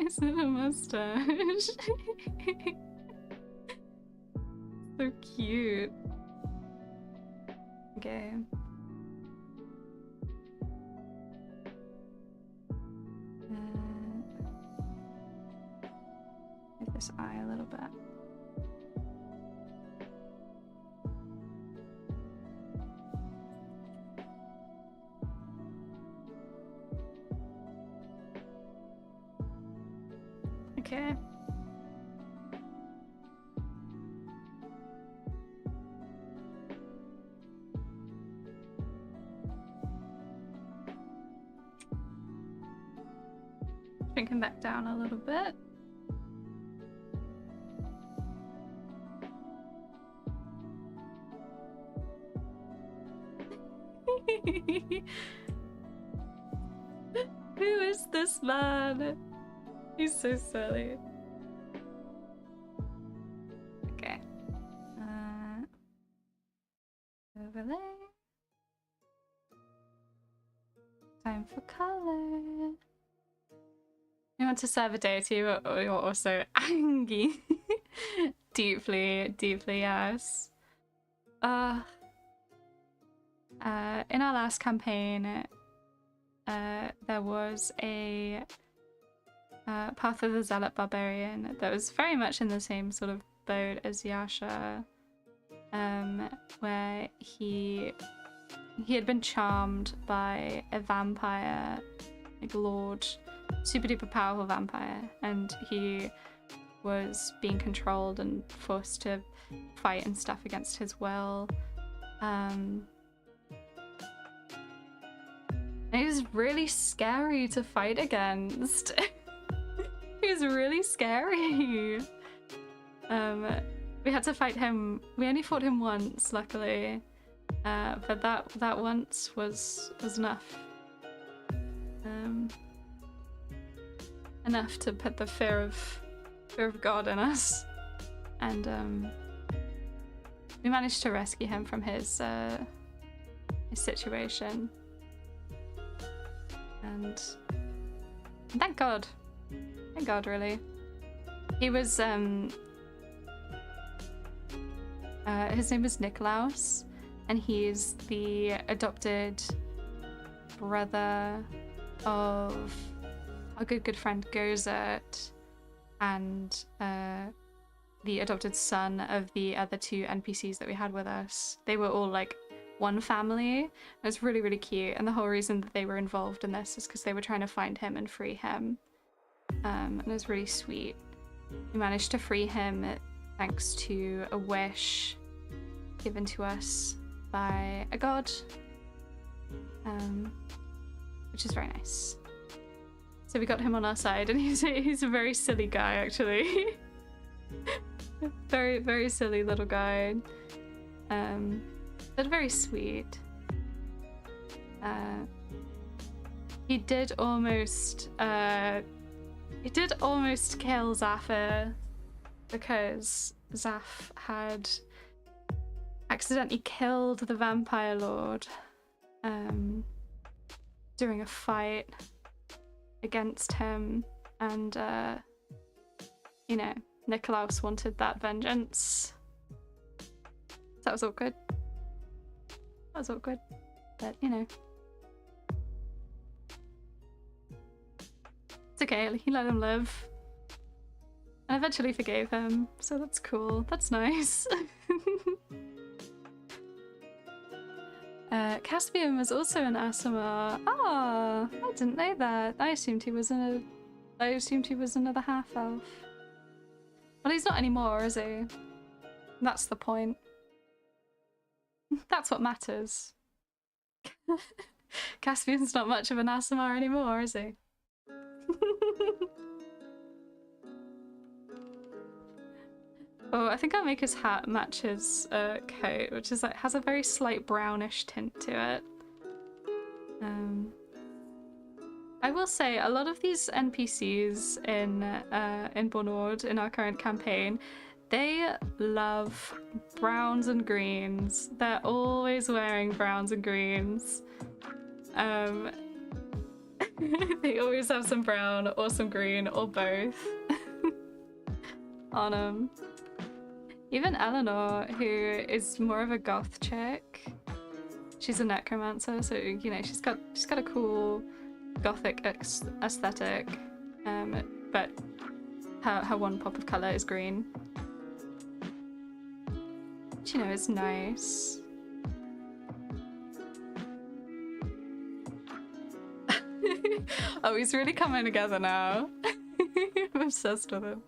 His little mustache. So cute. Okay. Move this eye a little bit. Okay. Shrink him back down a little bit. Who is this man? He's so silly. Okay. Overlay. Time for color. You want to serve a deity, but you're also angry. Deeply, yes. In our last campaign, there was a Path of the Zealot Barbarian that was very much in the same sort of boat as Yasha, where he had been charmed by a vampire, like lord, super duper powerful vampire, and he was being controlled and forced to fight and stuff against his will. And it was really scary to fight against. It was really scary. We had to fight him. We only fought him once, luckily, but that once was enough. Enough to put the fear of God in us, and we managed to rescue him from his situation. And thank God, really. He was his name is Nikolaus, and he's the adopted brother of our good friend Gozert, and the adopted son of the other two NPCs that we had with us. They were all like one family. It was really, really cute, and the whole reason that they were involved in this is because they were trying to find him and free him. And it was really sweet. We managed to free him thanks to a wish given to us by a god. which is very nice. So we got him on our side, and he's a very silly guy, actually. Very, very silly little guy. But very sweet. He did almost kill Zafir because Zaf had accidentally killed the Vampire Lord during a fight against him, and you know, Nikolaus wanted that vengeance. That was awkward. That was awkward, but you know, it's okay. He let him live, and eventually forgave him, so that's cool. That's nice. Caspian was also an Aasimar. Ah, I didn't know that. I assumed he was another half elf. Well, he's not anymore, is he? That's the point. That's what matters. Caspian's not much of an Aasimar anymore, is he? Oh, I think I'll make his hat match his coat, which is like has a very slight brownish tint to it. I will say a lot of these NPCs in Bornord in our current campaign, they love browns and greens. They're always wearing browns and greens. They always have some brown or some green or both on them. Even Eleanor, who is more of a goth chick, she's a necromancer, so you know she's got a cool gothic aesthetic, but her one pop of color is green, which, you know, is nice. Oh, he's really coming together now. I'm obsessed with him.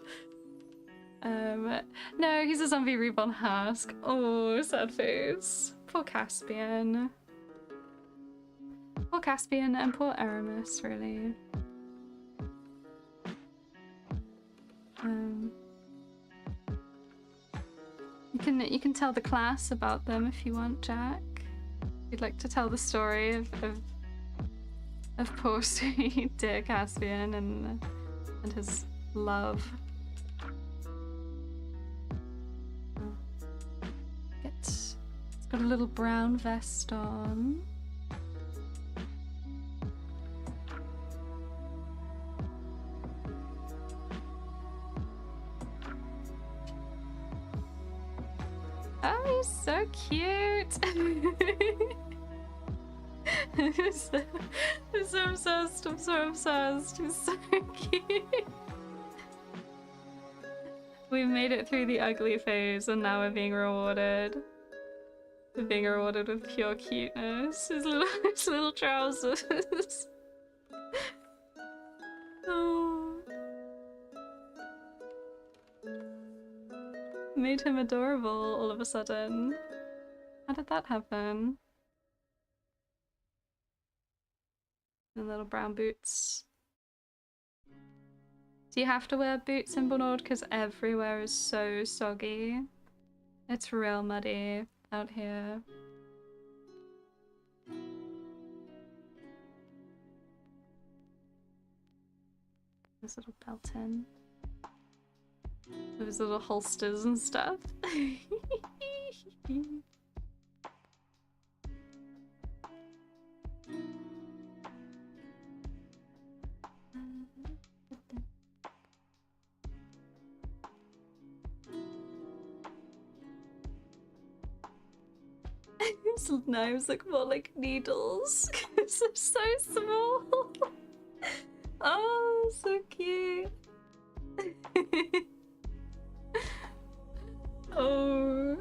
No, he's a zombie reborn husk. Oh, sad face. Poor Caspian. Poor Caspian and poor Aramis, really. You can tell the class about them if you want, Jack. If you'd like to tell the story of poor sweet dear Caspian and his love. It's got a little brown vest on. Oh, he's so cute. I'm so obsessed. I'm so obsessed. He's so cute. We've made it through the ugly phase and now we're being rewarded. We're being rewarded with pure cuteness. His little trousers. Oh. Made him adorable all of a sudden. How did that happen? And little brown boots. Do you have to wear boots in Bornord? Because everywhere is so soggy. It's real muddy out here. This little belt in. With his little holsters and stuff. His knives look more like needles because they're so small. Oh, so cute. Oh.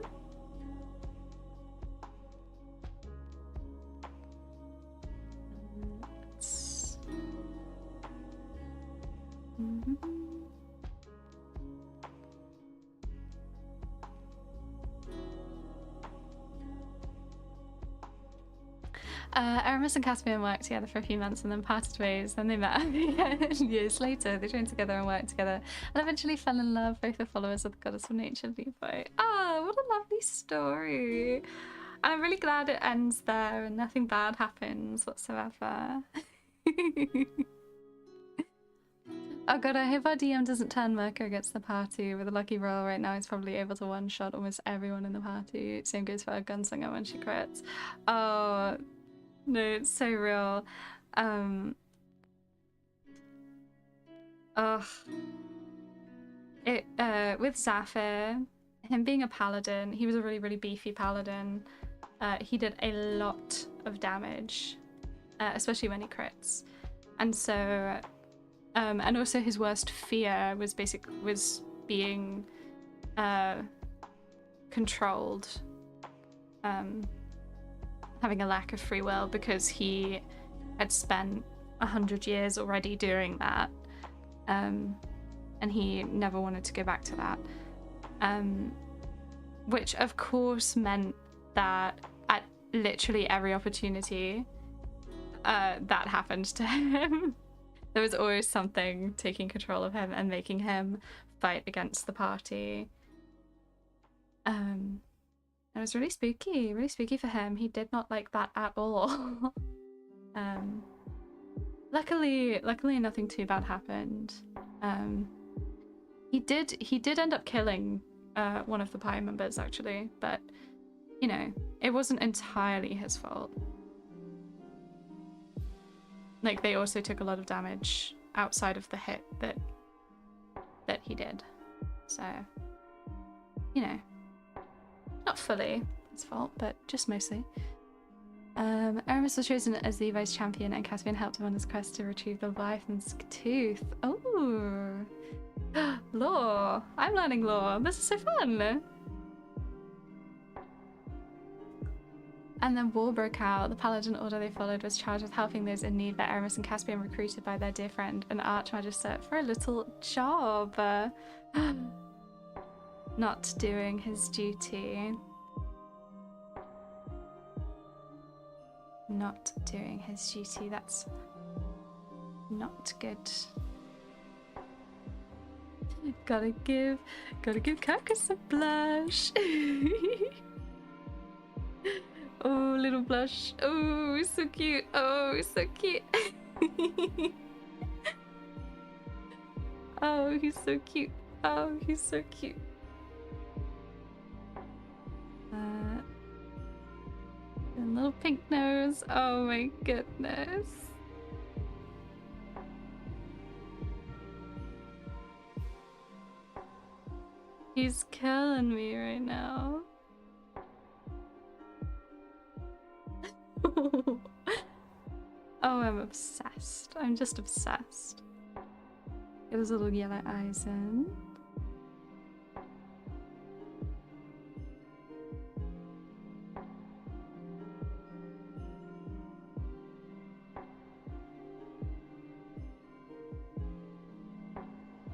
Aramis and Caspian worked together for a few months and then parted ways. Then they met again years later. They joined together and worked together and eventually fell in love, both the followers of the goddess of nature, Levi. Oh, what a lovely story. And I'm really glad it ends there and nothing bad happens whatsoever. Oh god, I hope our DM doesn't turn Merca against the party. With a lucky roll right now, he's probably able to one-shot almost everyone in the party. Same goes for our gunslinger when she crits. Oh, no, it's so real. With Zephyr, him being a paladin, he was a really, really beefy paladin. He did a lot of damage, especially when he crits. And so... and also his worst fear was being controlled, having a lack of free will, because he had spent 100 years already doing that, and he never wanted to go back to that, which of course meant that at literally every opportunity that happened to him. There was always something taking control of him and making him fight against the party. It was really spooky for him. He did not like that at all. Luckily nothing too bad happened. He did end up killing one of the party members actually, but you know, it wasn't entirely his fault. Like, they also took a lot of damage outside of the hit that he did. So, you know, not fully his fault, but just mostly. Aramis was chosen as the vice champion and Caspian helped him on his quest to retrieve the Leviathan's tooth. Oh, lore. I'm learning lore. This is so fun. And then war broke out. The paladin order they followed was charged with helping those in need, but Aramis and Caspian were recruited by their dear friend, an archmagister, for a little job. Not doing his duty. Not doing his duty. That's not good. Gotta give Carcass a blush. Oh, little blush. Oh, so cute. Oh, so cute. Oh, he's so cute. Oh, he's so cute. And little pink nose. Oh my goodness. He's killing me right now. Oh, I'm obsessed. I'm just obsessed. Get his little yellow eyes in.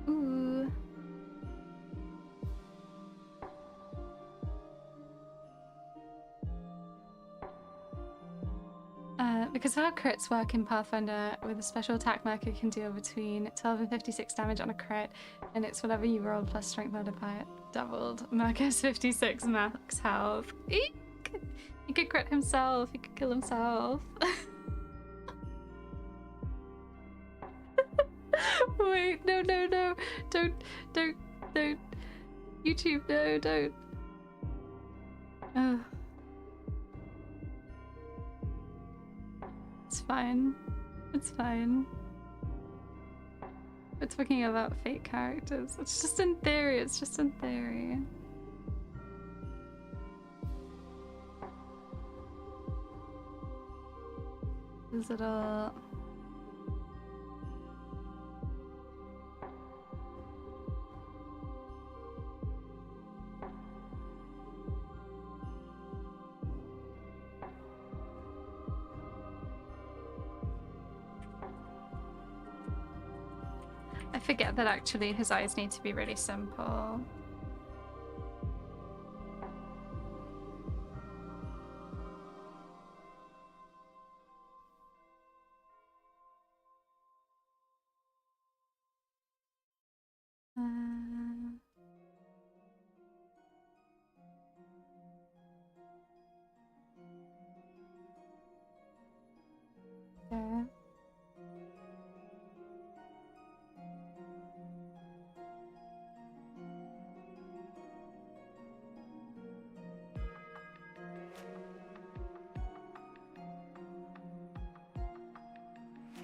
Ooh. Because how crits work in Pathfinder, with a special attack, Merca can deal between 12 and 56 damage on a crit, and it's whatever you roll plus strength modifier doubled. Merca's 56 max health. Eek! He could crit himself, he could kill himself. Wait, no, don't. YouTube, no, don't. Ugh. It's fine. It's fine. We're talking about fake characters. It's just in theory. It's just in theory. Is it all... I forget that actually his eyes need to be really simple.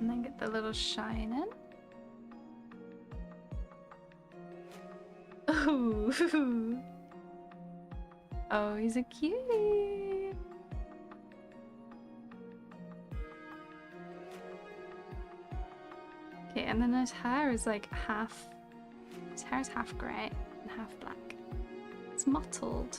And then get the little shine in. Ooh. Oh, he's a cutie. Okay, and then his hair is like half... His hair is half grey and half black. It's mottled.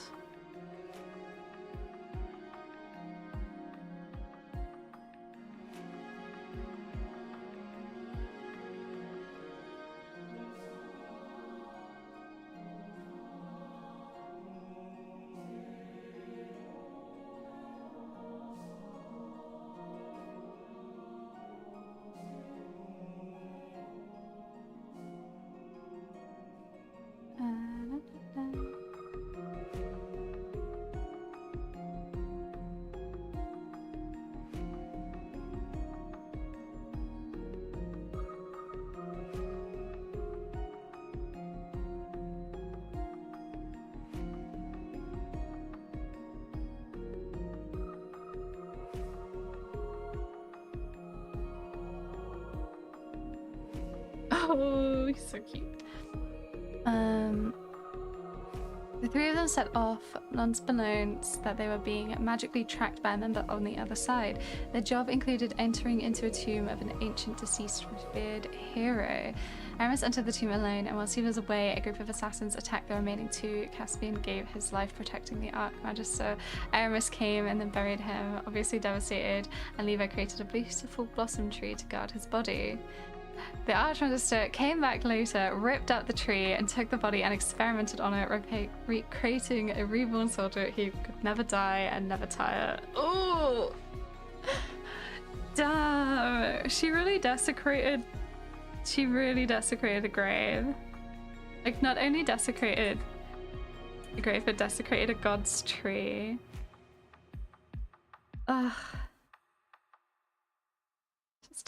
Oh, he's so cute. The three of them set off, unbeknownst that they were being magically tracked by a member on the other side. Their job included entering into a tomb of an ancient deceased revered hero. Aramis entered the tomb alone, and whilst he was away, a group of assassins attacked the remaining two. Caspian gave his life protecting the Archmagister. Aramis came and then buried him, obviously devastated, and Levi created a beautiful blossom tree to guard his body. The Archmagister came back later, ripped up the tree, and took the body and experimented on it, recreating a reborn soldier who could never die and never tire. Oh! Damn! She really desecrated a grave. Like, not only desecrated a grave, but desecrated a god's tree. Ugh.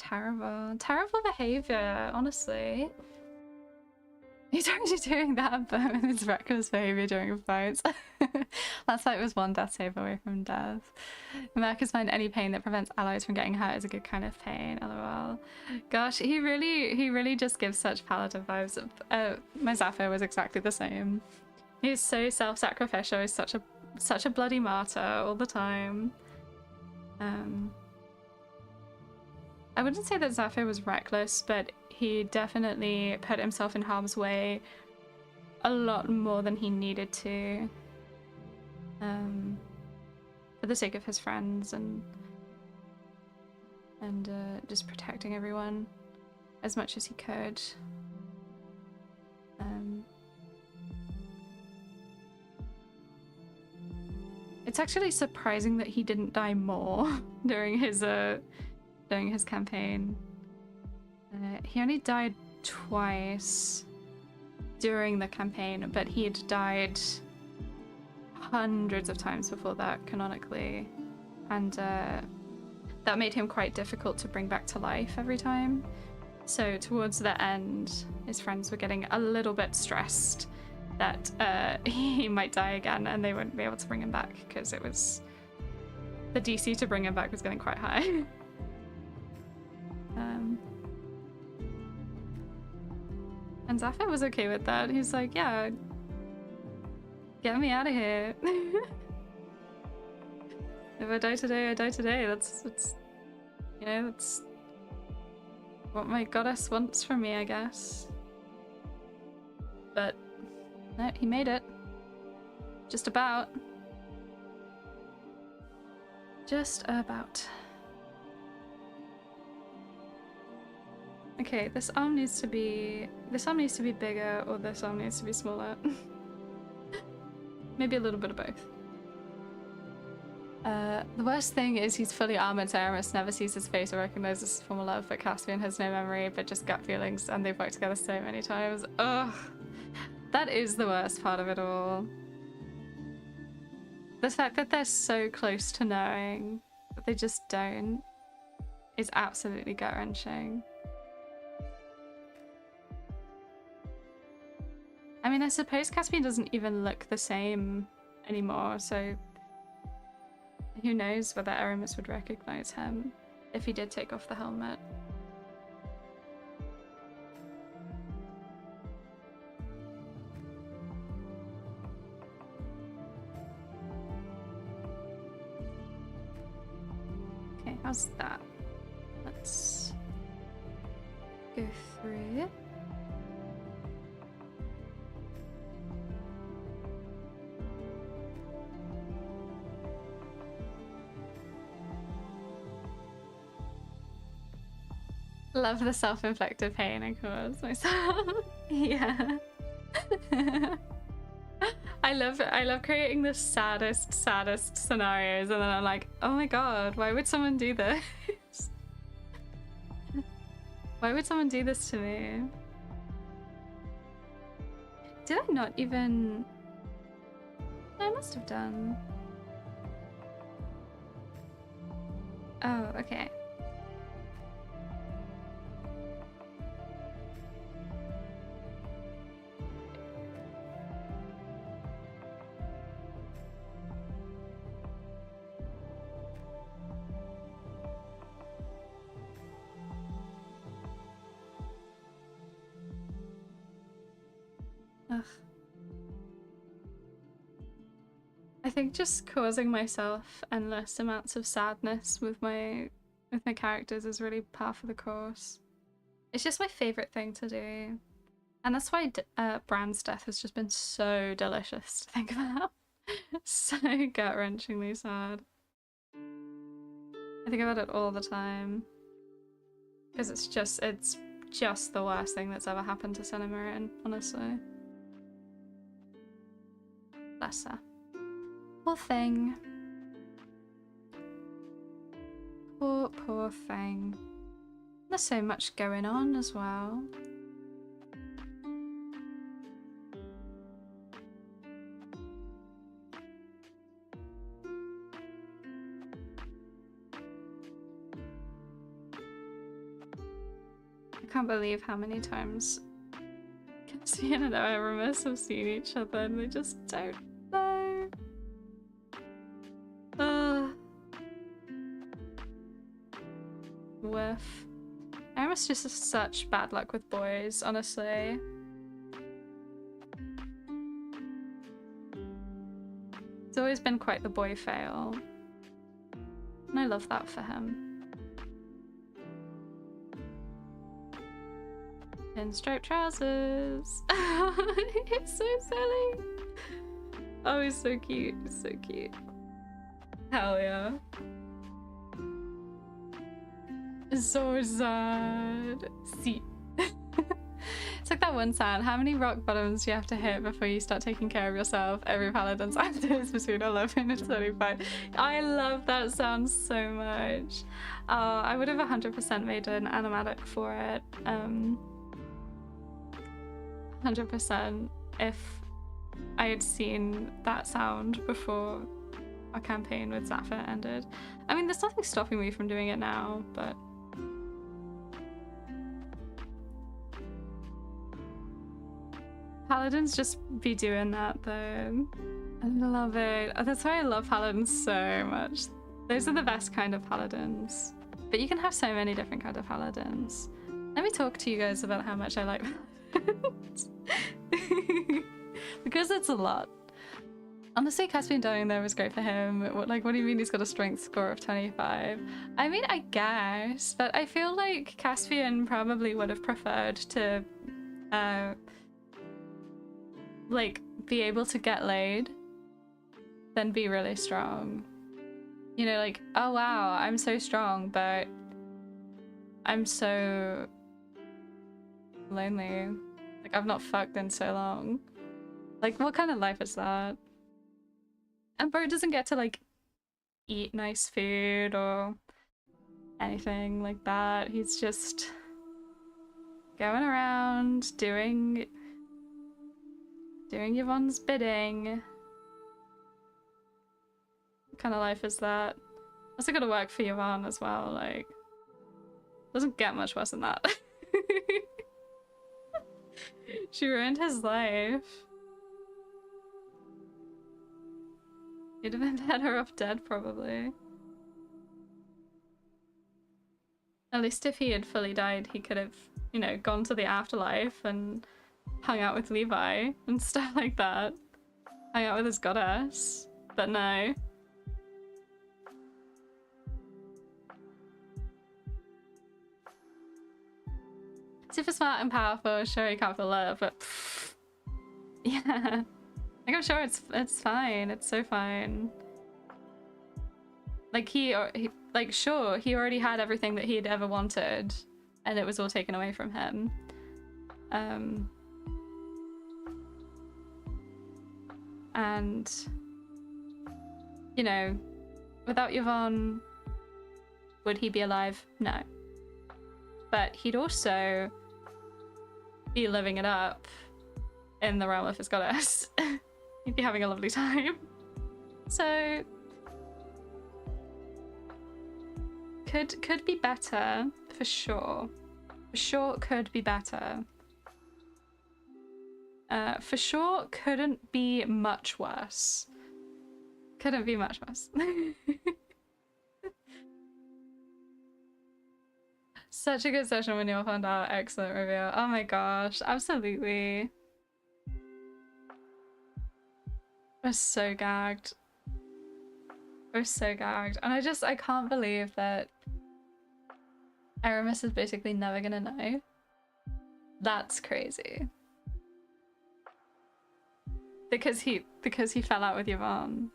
Terrible. Terrible behavior, honestly. He's already doing that, but it's reckless behavior during fights. Last fight was one death save away from death. Marcus find any pain that prevents allies from getting hurt is a good kind of pain, lol. Gosh, he really just gives such paladin vibes. My Zafir was exactly the same. He's so self-sacrificial, he's such a bloody martyr all the time. I wouldn't say that Zafir was reckless, but he definitely put himself in harm's way a lot more than he needed to. For the sake of his friends and just protecting everyone as much as he could. It's actually surprising that he didn't die more during his campaign. He only died twice during the campaign, but he had died hundreds of times before that, canonically. And that made him quite difficult to bring back to life every time. So towards the end, his friends were getting a little bit stressed that he might die again and they wouldn't be able to bring him back because it was... the DC to bring him back was getting quite high. And Zafir was okay with that. He's like, yeah, get me out of here. If I die today, I die today. That's you know, that's what my goddess wants from me, I guess. But no, he made it. Just about. Just about. Okay, this arm needs to be bigger, or this arm needs to be smaller. Maybe a little bit of both. The worst thing is he's fully armored, so Aramis never sees his face or recognizes his former love, but Caspian has no memory, but just gut feelings, and they've worked together so many times. Ugh. That is the worst part of it all. The fact that they're so close to knowing, but they just don't, is absolutely gut-wrenching. I mean, I suppose Caspian doesn't even look the same anymore, so who knows whether Aramis would recognize him if he did take off the helmet. how's that? Let's go through it. Love the self-inflicted pain I caused myself. Yeah. I love creating the saddest scenarios, and then I'm like, oh my god, why would someone do this? Why would someone do this to me? Did I not even... I must have done. Oh, okay. Ugh. I think just causing myself endless amounts of sadness with my characters is really par for the course. It's just my favorite thing to do, and that's why Bran's death has just been so delicious to think about. So gut-wrenchingly sad. I think about it all the time because it's just the worst thing that's ever happened to Cinnamon, honestly. Bless her. Poor thing. Poor thing. There's so much going on as well. I can't believe how many times Cassian and Aramis have seen each other and they just don't know. Woof. Aramis just has such bad luck with boys, honestly. It's always been quite the boy fail. And I love that for him. Pinstripe trousers. It's so silly. Oh, he's so cute. He's so cute. Hell yeah. So sad. See. It's like that one sound. How many rock bottoms do you have to hit before you start taking care of yourself? Every paladin's active is between 11 and 25. I love that sound so much. I would have 100% made an animatic for it. 100% if I had seen that sound before our campaign with Zafir ended. I mean, there's nothing stopping me from doing it now, but Paladins just be doing that though. I love it. Oh, that's why I love Paladins so much. Those are the best kind of Paladins. But you can have so many different kinds of Paladins. Let me talk to you guys about how much I like Paladins. Because it's a lot. Honestly, Caspian dying there was great for him. What do you mean he's got a strength score of 25? I mean, I guess, but I feel like Caspian probably would have preferred to like be able to get laid than be really strong. You know, like, oh wow, I'm so strong, but I'm so lonely. Like, I've not fucked in so long. Like, what kind of life is that? And Bert doesn't get to like eat nice food or anything like that. He's just going around doing Yvonne's bidding. What kind of life is that? Also gotta work for Yvonne as well, like, doesn't get much worse than that. She ruined his life. He'd have been better off dead, probably. At least if he had fully died, he could have, you know, gone to the afterlife and hung out with Levi and stuff like that. Hung out with his goddess. But no. super smart and powerful. Sure, he can't feel love, but pff, yeah. Like, I'm sure it's fine. It's so fine. Like, like, sure, he already had everything that he'd ever wanted, and it was all taken away from him. And, you know, without Yvonne, would he be alive? No. But he'd also be living it up in the realm of his goddess. He'd be having a lovely time. So could be better, for sure. For sure could be better. For sure couldn't be much worse. Couldn't be much worse. Such a good session when you all found out. Excellent review. Oh my gosh, absolutely. We're so gagged. We're so gagged. And I can't believe that Aramis is basically never gonna know. That's crazy. Because he fell out with Yvonne.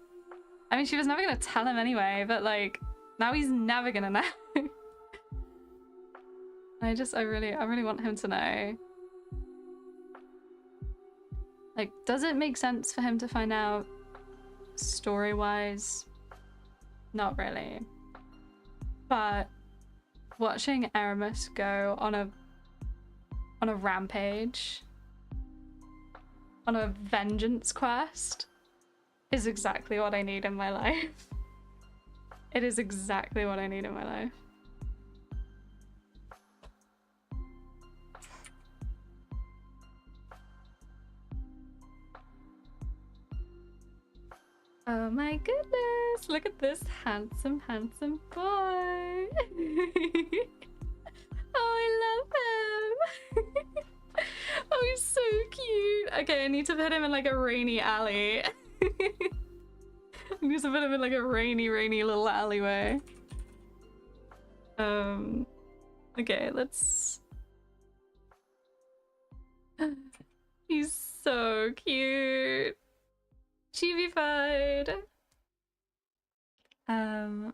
I mean, she was never gonna tell him anyway, but like, now he's never gonna know. I really want him to know. Like, does it make sense for him to find out story-wise? Not really. But watching Aramis go on a rampage, on a vengeance quest, is exactly what I need in my life. It is exactly what I need in my life. Oh my goodness, look at this handsome, handsome boy. Oh, I love him. Oh, he's so cute. Okay, I need to put him in like a rainy alley. I need to put him in like a rainy little alleyway. Okay, let's... He's so cute. Chibi-fied. I'm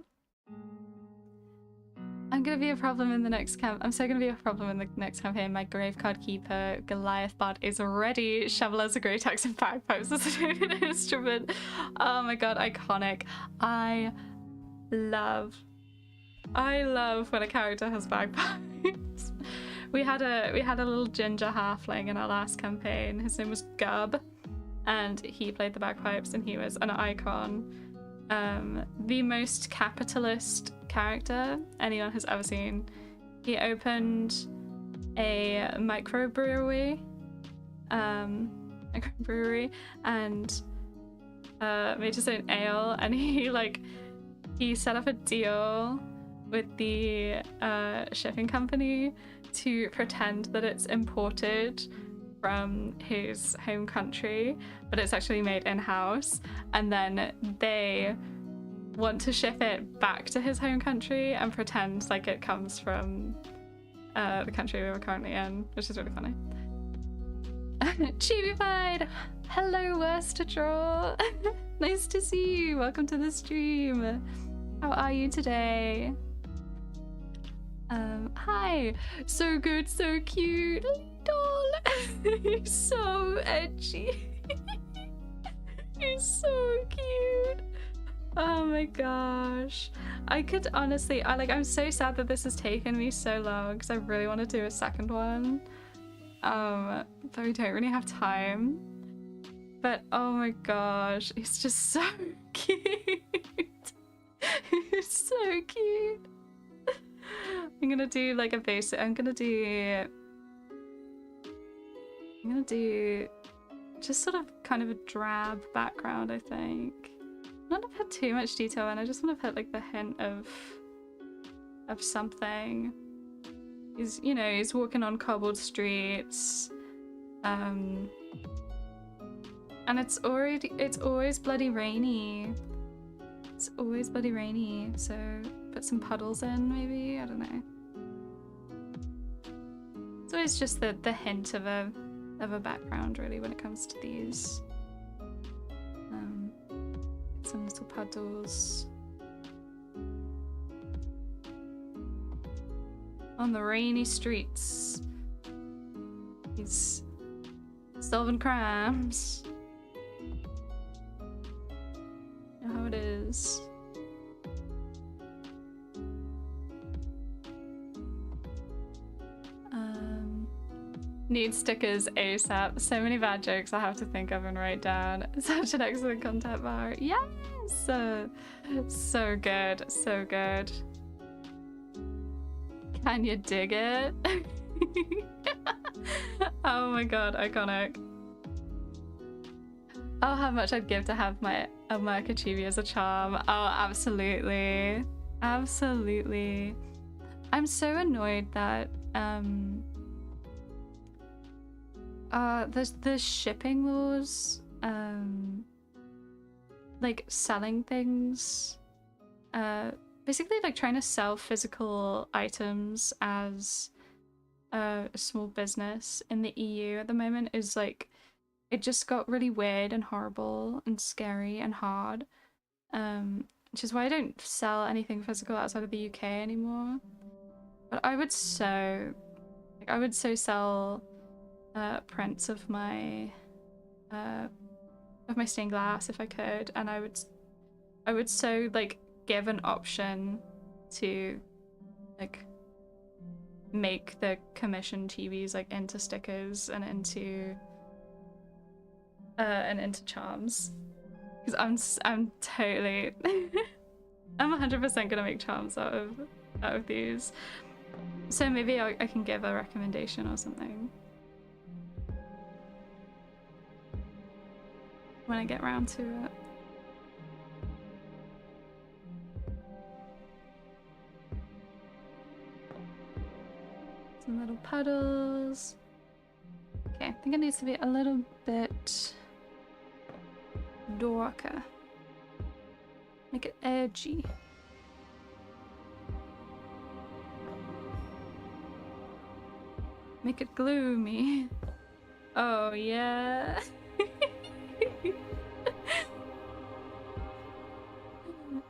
gonna be a problem in the next camp. I'm so gonna be a problem in the next campaign. My Gravecard Keeper Goliath bard is ready. Shovel has a great axe and bagpipes as an instrument. Oh my god, iconic. I love when a character has bagpipes. We had a little ginger halfling in our last campaign. His name was Gub, and he played the bagpipes, and he was an icon. The most capitalist character anyone has ever seen. He opened a microbrewery, and made his own ale, and he set up a deal with the shipping company to pretend that it's imported from his home country, but it's actually made in-house, and then they want to ship it back to his home country and pretend like it comes from the country we were currently in, which is really funny. Chibi-fied! Hello, Worcestershire! Nice to see you! Welcome to the stream! How are you today? Hi! So good, so cute! Doll! He's so edgy! He's so cute! Oh my gosh. I could honestly, I'm so sad that this has taken me so long because I really want to do a second one. But we don't really have time. But oh my gosh, he's just so cute. He's so cute. I'm gonna do like a basic, I'm gonna do just sort of kind of a drab background, I think. Not to put too much detail in, I just want to put like the hint of something. He's, you know, he's walking on cobbled streets. And it's always bloody rainy. It's always bloody rainy, so put some puddles in maybe, I don't know. It's always just the hint of a background, really, when it comes to these. Some little puddles on the rainy streets. He's solving crimes. You know how it is. Need stickers ASAP. So many bad jokes I have to think of and write down. Such an excellent content bar. Yes! So good. So good. Can you dig it? Oh my god, iconic. Oh, how much I'd give to have my America chibi as a charm. Oh, absolutely. Absolutely. I'm so annoyed that the shipping laws, like selling things, basically like trying to sell physical items as a small business in the EU at the moment is like, it just got really weird and horrible and scary and hard, which is why I don't sell anything physical outside of the UK anymore. But I would so sell prints of my stained glass if I could, and I would so like give an option to like make the commissioned chibis like into stickers and into charms, because I'm totally I'm 100% gonna make charms out of these. So maybe I can give a recommendation or something when I get round to it. Some little puddles. Okay, I think it needs to be a little bit darker. Make it edgy. Make it gloomy. Oh yeah.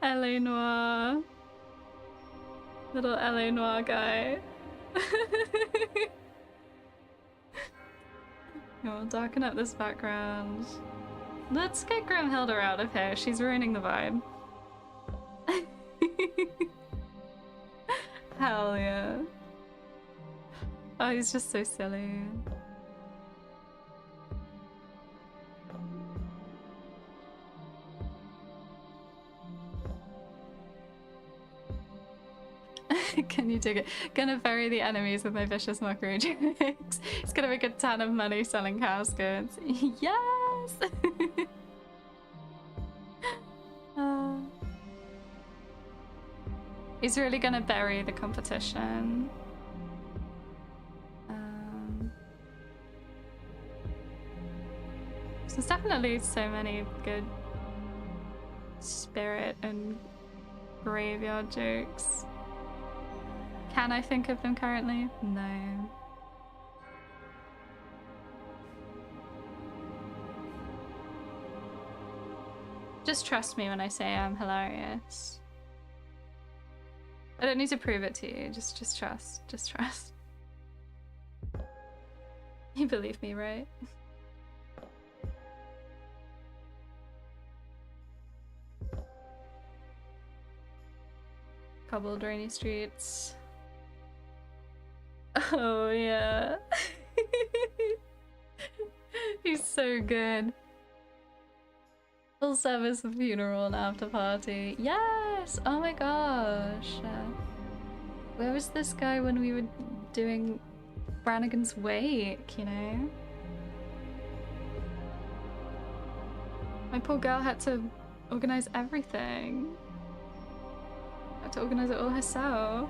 LA Noir. Little LA Noir guy. We'll darken up this background. Let's get Grimhilda out of here. She's ruining the vibe. Hell yeah. Oh, he's just so silly. Can you dig it? Gonna bury the enemies with my vicious mockery jokes. He's gonna make a ton of money selling caskets. Yes! He's really gonna bury the competition. There's definitely so many good spirit and graveyard jokes. Can I think of them currently? No. Just trust me when I say I'm hilarious. I don't need to prove it to you. Just trust. Just trust. You believe me, right? Cobbled rainy streets. Oh yeah. He's so good. Full service funeral and after party. Yes! Oh my gosh. Where was this guy when we were doing Brannigan's Wake, you know? My poor girl had to organize everything. Had to organize it all herself.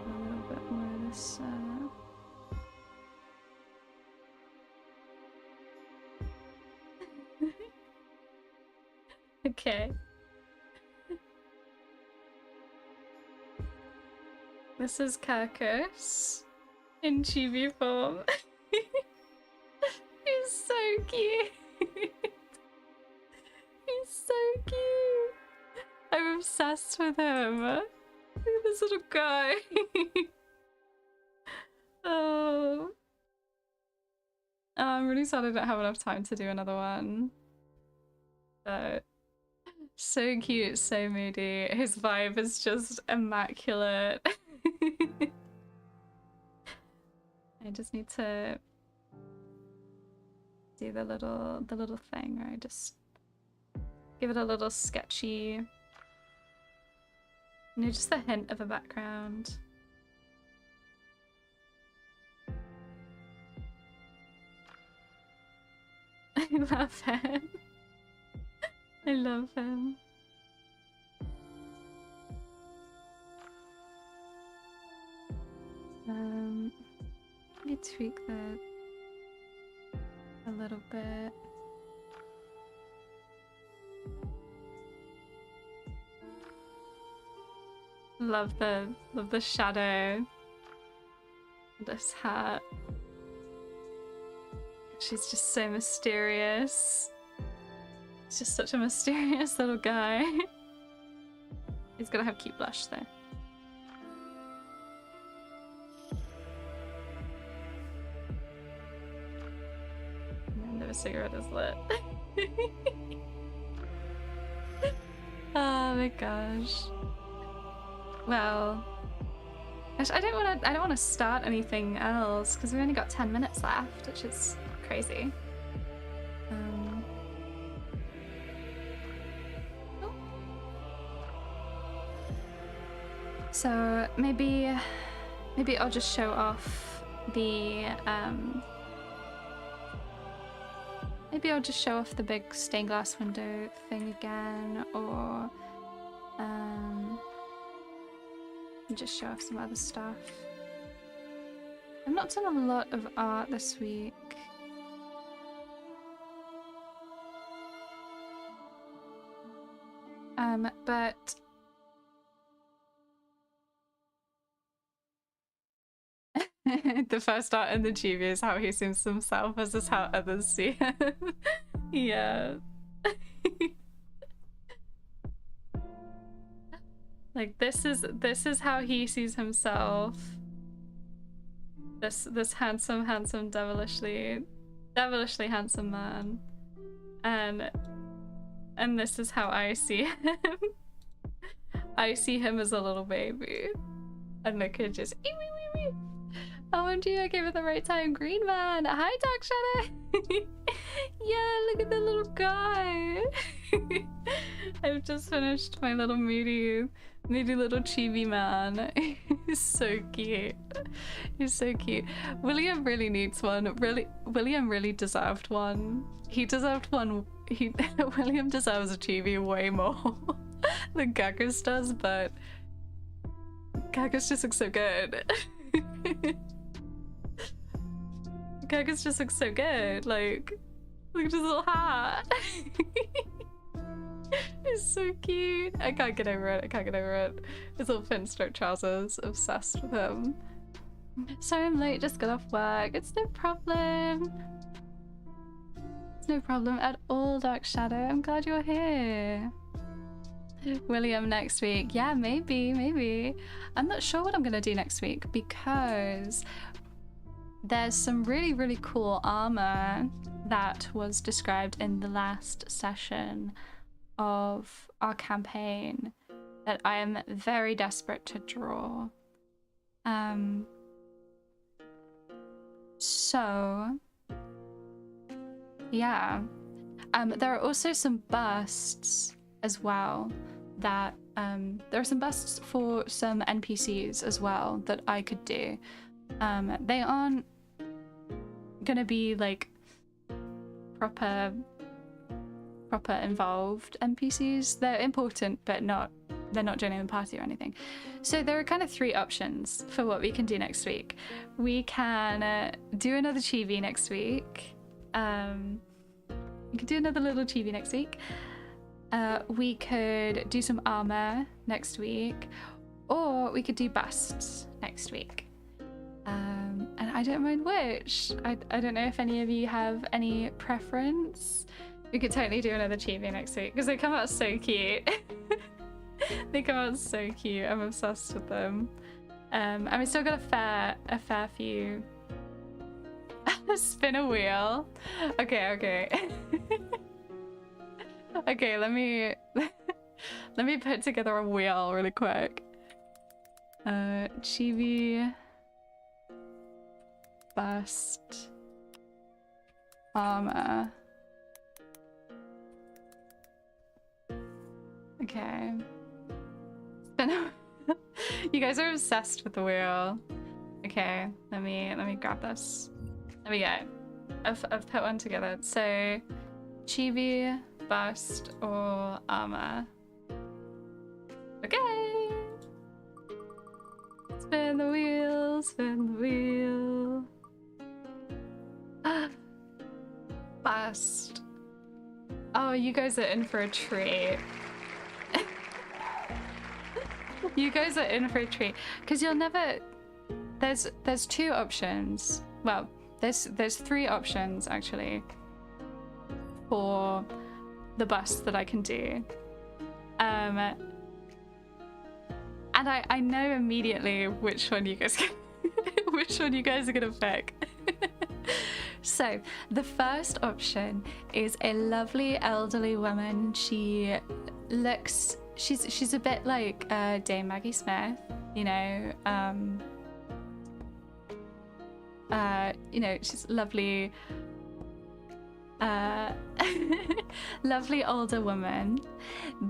A little bit more of this. Okay. This is Kirkus in chibi form. He's so cute. He's so cute. I'm obsessed with him. Look at this little guy. Oh. I'm really sad I don't have enough time to do another one. But so cute, so moody. His vibe is just immaculate. I just need to do the little thing where I just give it a little sketchy, you know, just a hint of a background. I love him. I love him. Let me tweak that a little bit. Love the shadow. This hat. She's just so mysterious. He's just such a mysterious little guy. He's gonna have cute blush though. And the cigarette is lit. Oh my gosh. Well, actually, I don't want to start anything else because we've only got 10 minutes left, which is crazy. Oh. So maybe I'll just show off the maybe I'll just show off the big stained glass window thing again, or just show off some other stuff. I've not done a lot of art this week. But the first art in the chibi is how he sees himself versus how others see him. Yeah. Like this is how he sees himself. This handsome, devilishly handsome man. And this is how I see him. I see him as a little baby. And the kid just OMG, I gave it the right time. Green man. Hi, Dark Shadow. Yeah, look at the little guy. I've just finished my little moody little chibi man. He's so cute. He's so cute. William really needs one. William really deserved one. He deserved one. William deserves a chibi way more than Gagus does, but Gagus just looks so good. Gagus just looks so good. Like, look at his little hat. He's so cute. I can't get over it. His little pinstripe trousers. Obsessed with him. Sorry I'm late, just got off work. It's no problem. It's no problem at all, Dark Shadow. I'm glad you're here. William next week. Yeah, maybe. I'm not sure what I'm gonna do next week because there's some really cool armor that was described in the last session of our campaign that I am very desperate to draw. So yeah, there are also some busts as well that there are some busts for some NPCs as well that I could do. They aren't gonna be like proper involved NPCs. They're important, but they're not joining the party or anything. So there are kind of three options for what we can do next week. We can do another chibi next week. We could do another little chibi next week. We could do some armor next week, Or we could do busts next week. And I don't mind which. I don't know if any of you have any preference. We could totally do another chibi next week because they come out so cute. They come out so cute. I'm obsessed with them. And we still got a fair few. Spin a wheel. Okay. Okay, let me put together a wheel really quick. Chibi, bust, armor. Okay. You guys are obsessed with the wheel. Okay, let me grab this. There we go. I've put one together. So, chibi, bust, or armor. Okay. Spin the wheel, spin the wheel. Bust. Oh, you guys are in for a treat. You guys are in for a treat. Because you'll never... There's two options. Well, there's three options, actually, for the bust that I can do. And I know immediately which one you guys which one you guys are gonna pick. So the first option is a lovely elderly woman. She's a bit like Dame Maggie Smith, you know. You know, she's lovely. Lovely older woman.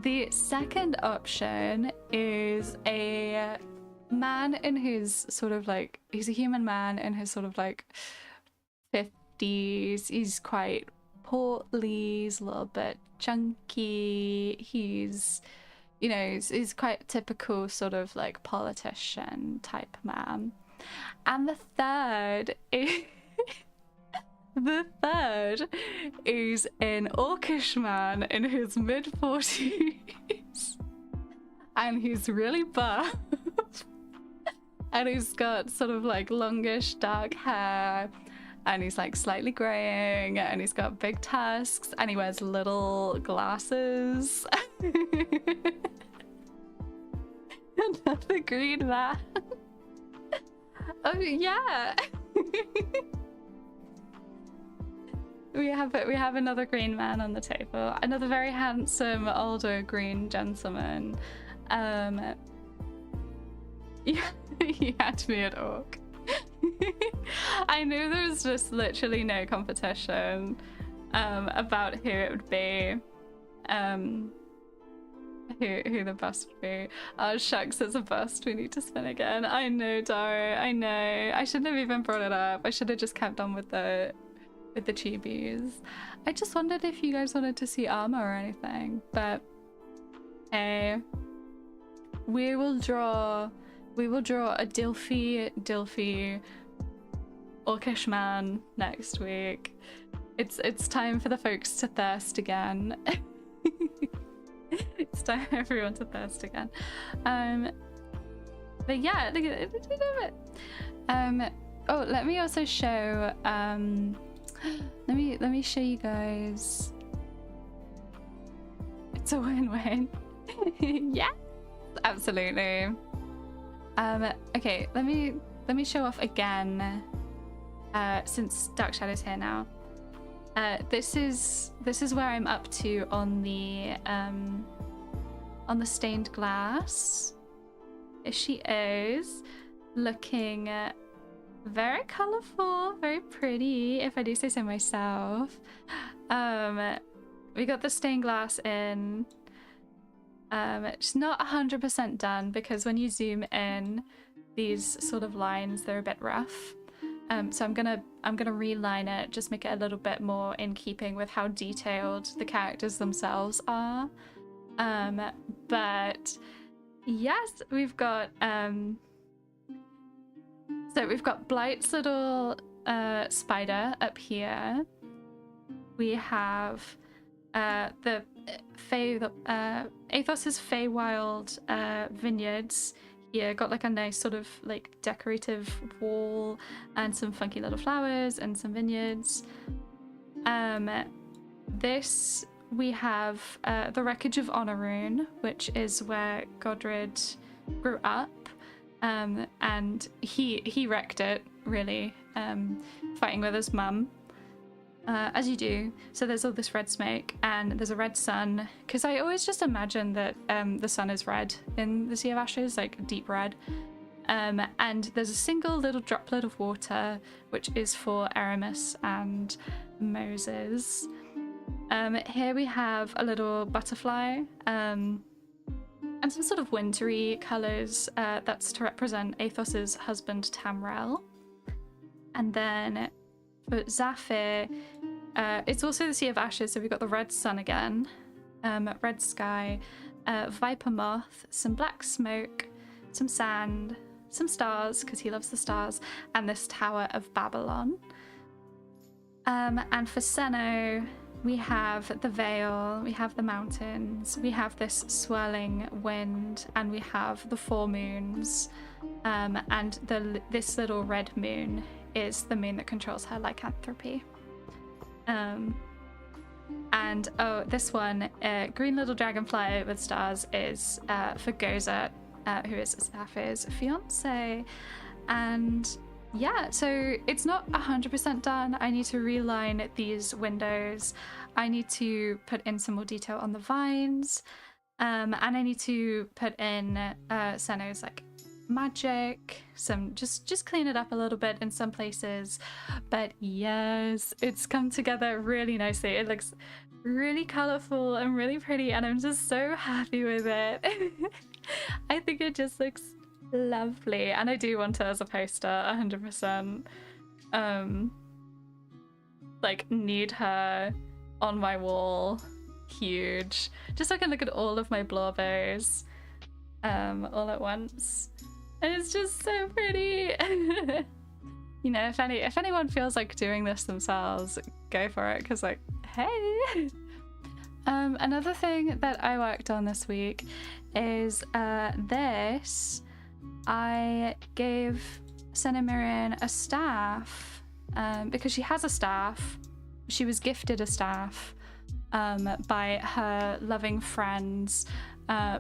The second option is a man in his sort of like, he's a human man in his sort of like 50s. He's quite portly, he's a little bit chunky. He's, you know, he's quite typical sort of like politician type man. And the third is an orcish man in his mid-40s, and he's really buff, and he's got sort of like longish dark hair, and he's like slightly graying, and he's got big tusks, and he wears little glasses. Another green man. Oh yeah. We have another green man on the table. Another very handsome older green gentleman. Yeah, he had to be an orc. I knew there was just literally no competition about who it would be. Who the bust would be. Oh shucks, it's a bust. We need to spin again. I know, Daro. I know. I shouldn't have even brought it up. I should have just kept on with the chibis. I just wondered if you guys wanted to see armor or anything, but hey, we will draw a Dilfy orcish man next week. It's time for the folks to thirst again. It's time for everyone to thirst again. But yeah, look at it. Oh, let me also show let me show you guys. It's a win-win. Yeah, absolutely. Okay, let me show off again, since Dark Shadow's here now. This is where I'm up to on the stained glass. Here she is, looking very colorful, very pretty, if I do say so myself. We got the stained glass in. It's not 100% done because when you zoom in, these sort of lines, they're a bit rough. So I'm gonna reline it, just make it a little bit more in keeping with how detailed the characters themselves are. But yes, we've got so we've got Blight's little spider up here. We have the Athos's Feywild vineyards here. Got like a nice sort of like decorative wall and some funky little flowers and some vineyards. This we have the wreckage of Honorune, which is where Godred grew up, and he wrecked it really, fighting with his mum. As you do. So there's all this red smoke and there's a red sun, because I always just imagine that the sun is red in the Sea of Ashes, like deep red. And there's a single little droplet of water, which is for Aramis and Moses. Here we have a little butterfly and some sort of wintry colours that's to represent Athos's husband Tamrel. And then for Zafir, it's also the Sea of Ashes, so we've got the red sun again, red sky, viper moth, some black smoke, some sand, some stars, because he loves the stars, and this Tower of Babylon. And for Senno, we have the Vale, we have the mountains, we have this swirling wind, and we have the four moons, and this little red moon is the moon that controls her lycanthropy. And oh, this one, green little dragonfly with stars, is for Gozert, who is Zafir's fiance. And yeah, so it's not 100% done. I need to reline these windows. I need to put in some more detail on the vines, and I need to put in Senno's like magic, some just clean it up a little bit in some places. But yes, it's come together really nicely. It looks really colorful and really pretty, and I'm just so happy with it. I think it just looks lovely, and I do want it as a poster 100%. Like, need her on my wall, huge, just so I can look at all of my blorbows all at once. And it's just so pretty. You know, if anyone feels like doing this themselves, go for it, because like, hey. Another thing that I worked on this week is this. I gave Senna Miriam a staff because she has a staff. She was gifted a staff by her loving friends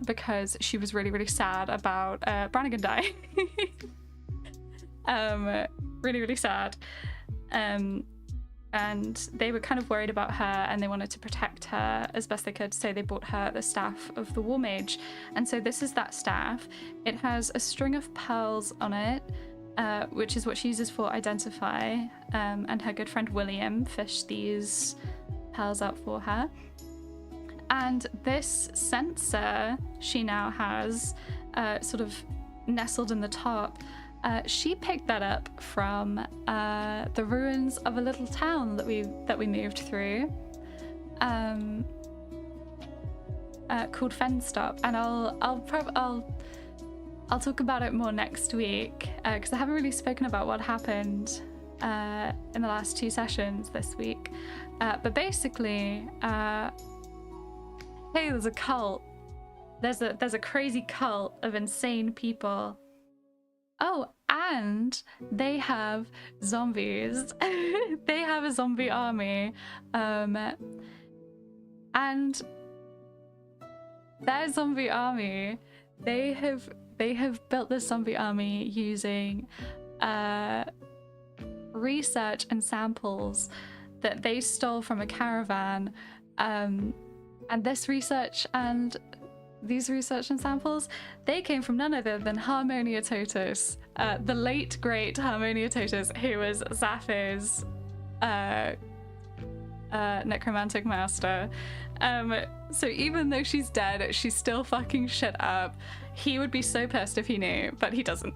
because she was really, really sad about Brannigan dying. Really, really sad. And they were kind of worried about her and they wanted to protect her as best they could, so they bought her the staff of the War Mage. And so this is that staff. It has a string of pearls on it, which is what she uses for identify, and her good friend William fished these pearls out for her. And this censer she now has sort of nestled in the top. She picked that up from the ruins of a little town that we moved through, called Fenstop, and I'll talk about it more next week because I haven't really spoken about what happened in the last 2 sessions this week. But basically, hey, there's a cult. There's a crazy cult of insane people. Oh, and they have zombies. They have a zombie army. And their zombie army, they have built this zombie army using research and samples that they stole from a caravan. And this research and these research and samples, they came from none other than Harmonia Totus, the late great Harmonia Totus, who was Zafir's necromantic master. So even though she's dead, she's still fucking shit up. He would be so pissed if he knew, but he doesn't.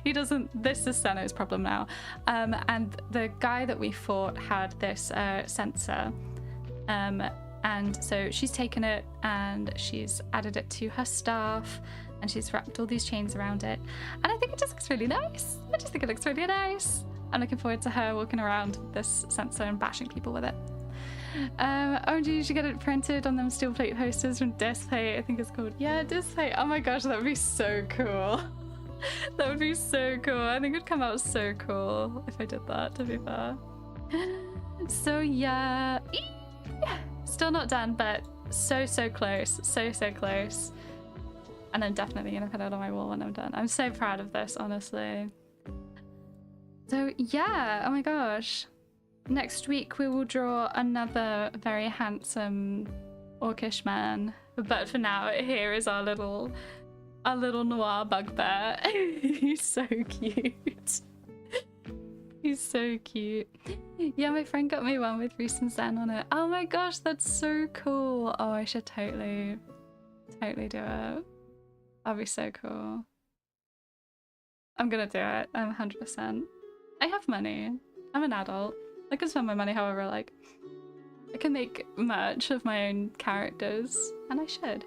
He doesn't. This is Senno's problem now. And the guy that we fought had this censer. And so she's taken it and she's added it to her staff and she's wrapped all these chains around it. And I think it just looks really nice. I just think it looks really nice. I'm looking forward to her walking around this censer and bashing people with it. OMG, you should get it printed on them steel plate posters from Display, I think it's called. Yeah, Display. Oh my gosh, that would be so cool. That would be so cool. I think it'd come out so cool if I did that, to be fair. So yeah, still not done, but so close, so close. And I'm definitely gonna put it on my wall when I'm done. I'm so proud of this, honestly. So yeah, oh my gosh. Next week we will draw another very handsome orcish man. But for now, here is our little noir bugbear. He's so cute. He's so cute. Yeah, my friend got me one with Reese and Zen on it. Oh my gosh, that's so cool. Oh, I should totally do it. That'd be so cool. I'm gonna do it. I'm 100%. I have money. I'm an adult. I can spend my money however I like. I can make merch of my own characters, and I should.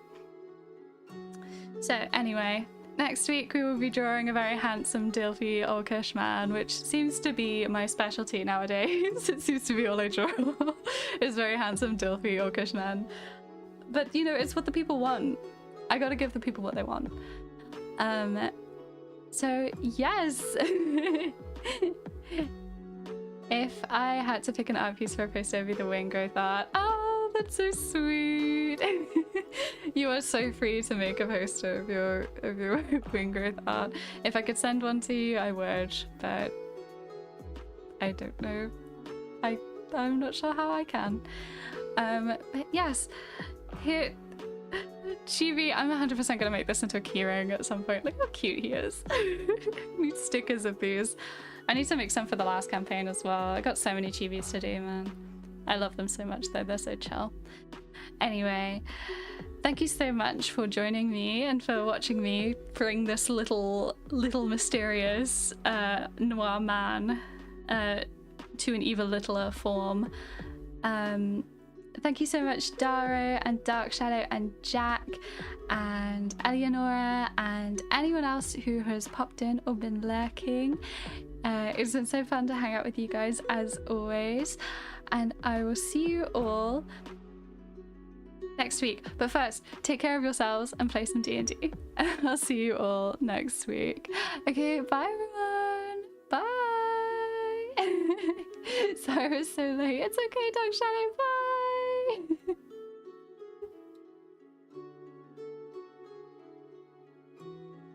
So anyway, next week we will be drawing a very handsome Dilfy orcish man, which seems to be my specialty nowadays. It seems to be all I draw. Is very handsome Dilfy orcish man. But you know, it's what the people want. I gotta give the people what they want. So yes. If I had to pick an art piece for a poster, it would be the wing growth art. Oh, that's so sweet. You are so free to make a poster of your wing growth art. If I could send one to you, I would, but I don't know. I'm not sure how I can. But yes, here, Chibi, I'm 100% gonna make this into a keyring at some point. Look how cute he is. Need stickers of these. I need to make some for the last campaign as well. I got so many chibis to do, man. I love them so much though, they're so chill. Anyway, thank you so much for joining me and for watching me bring this little mysterious noir man to an even littler form. Thank you so much, Daro and Dark Shadow and Jack and Eleonora and anyone else who has popped in or been lurking. It's been so fun to hang out with you guys as always, and I will see you all next week. But first, take care of yourselves and play some D&D. I'll see you all next week. Okay, bye everyone. Bye. Sorry I was so late. It's okay, Dark Shadow. Bye.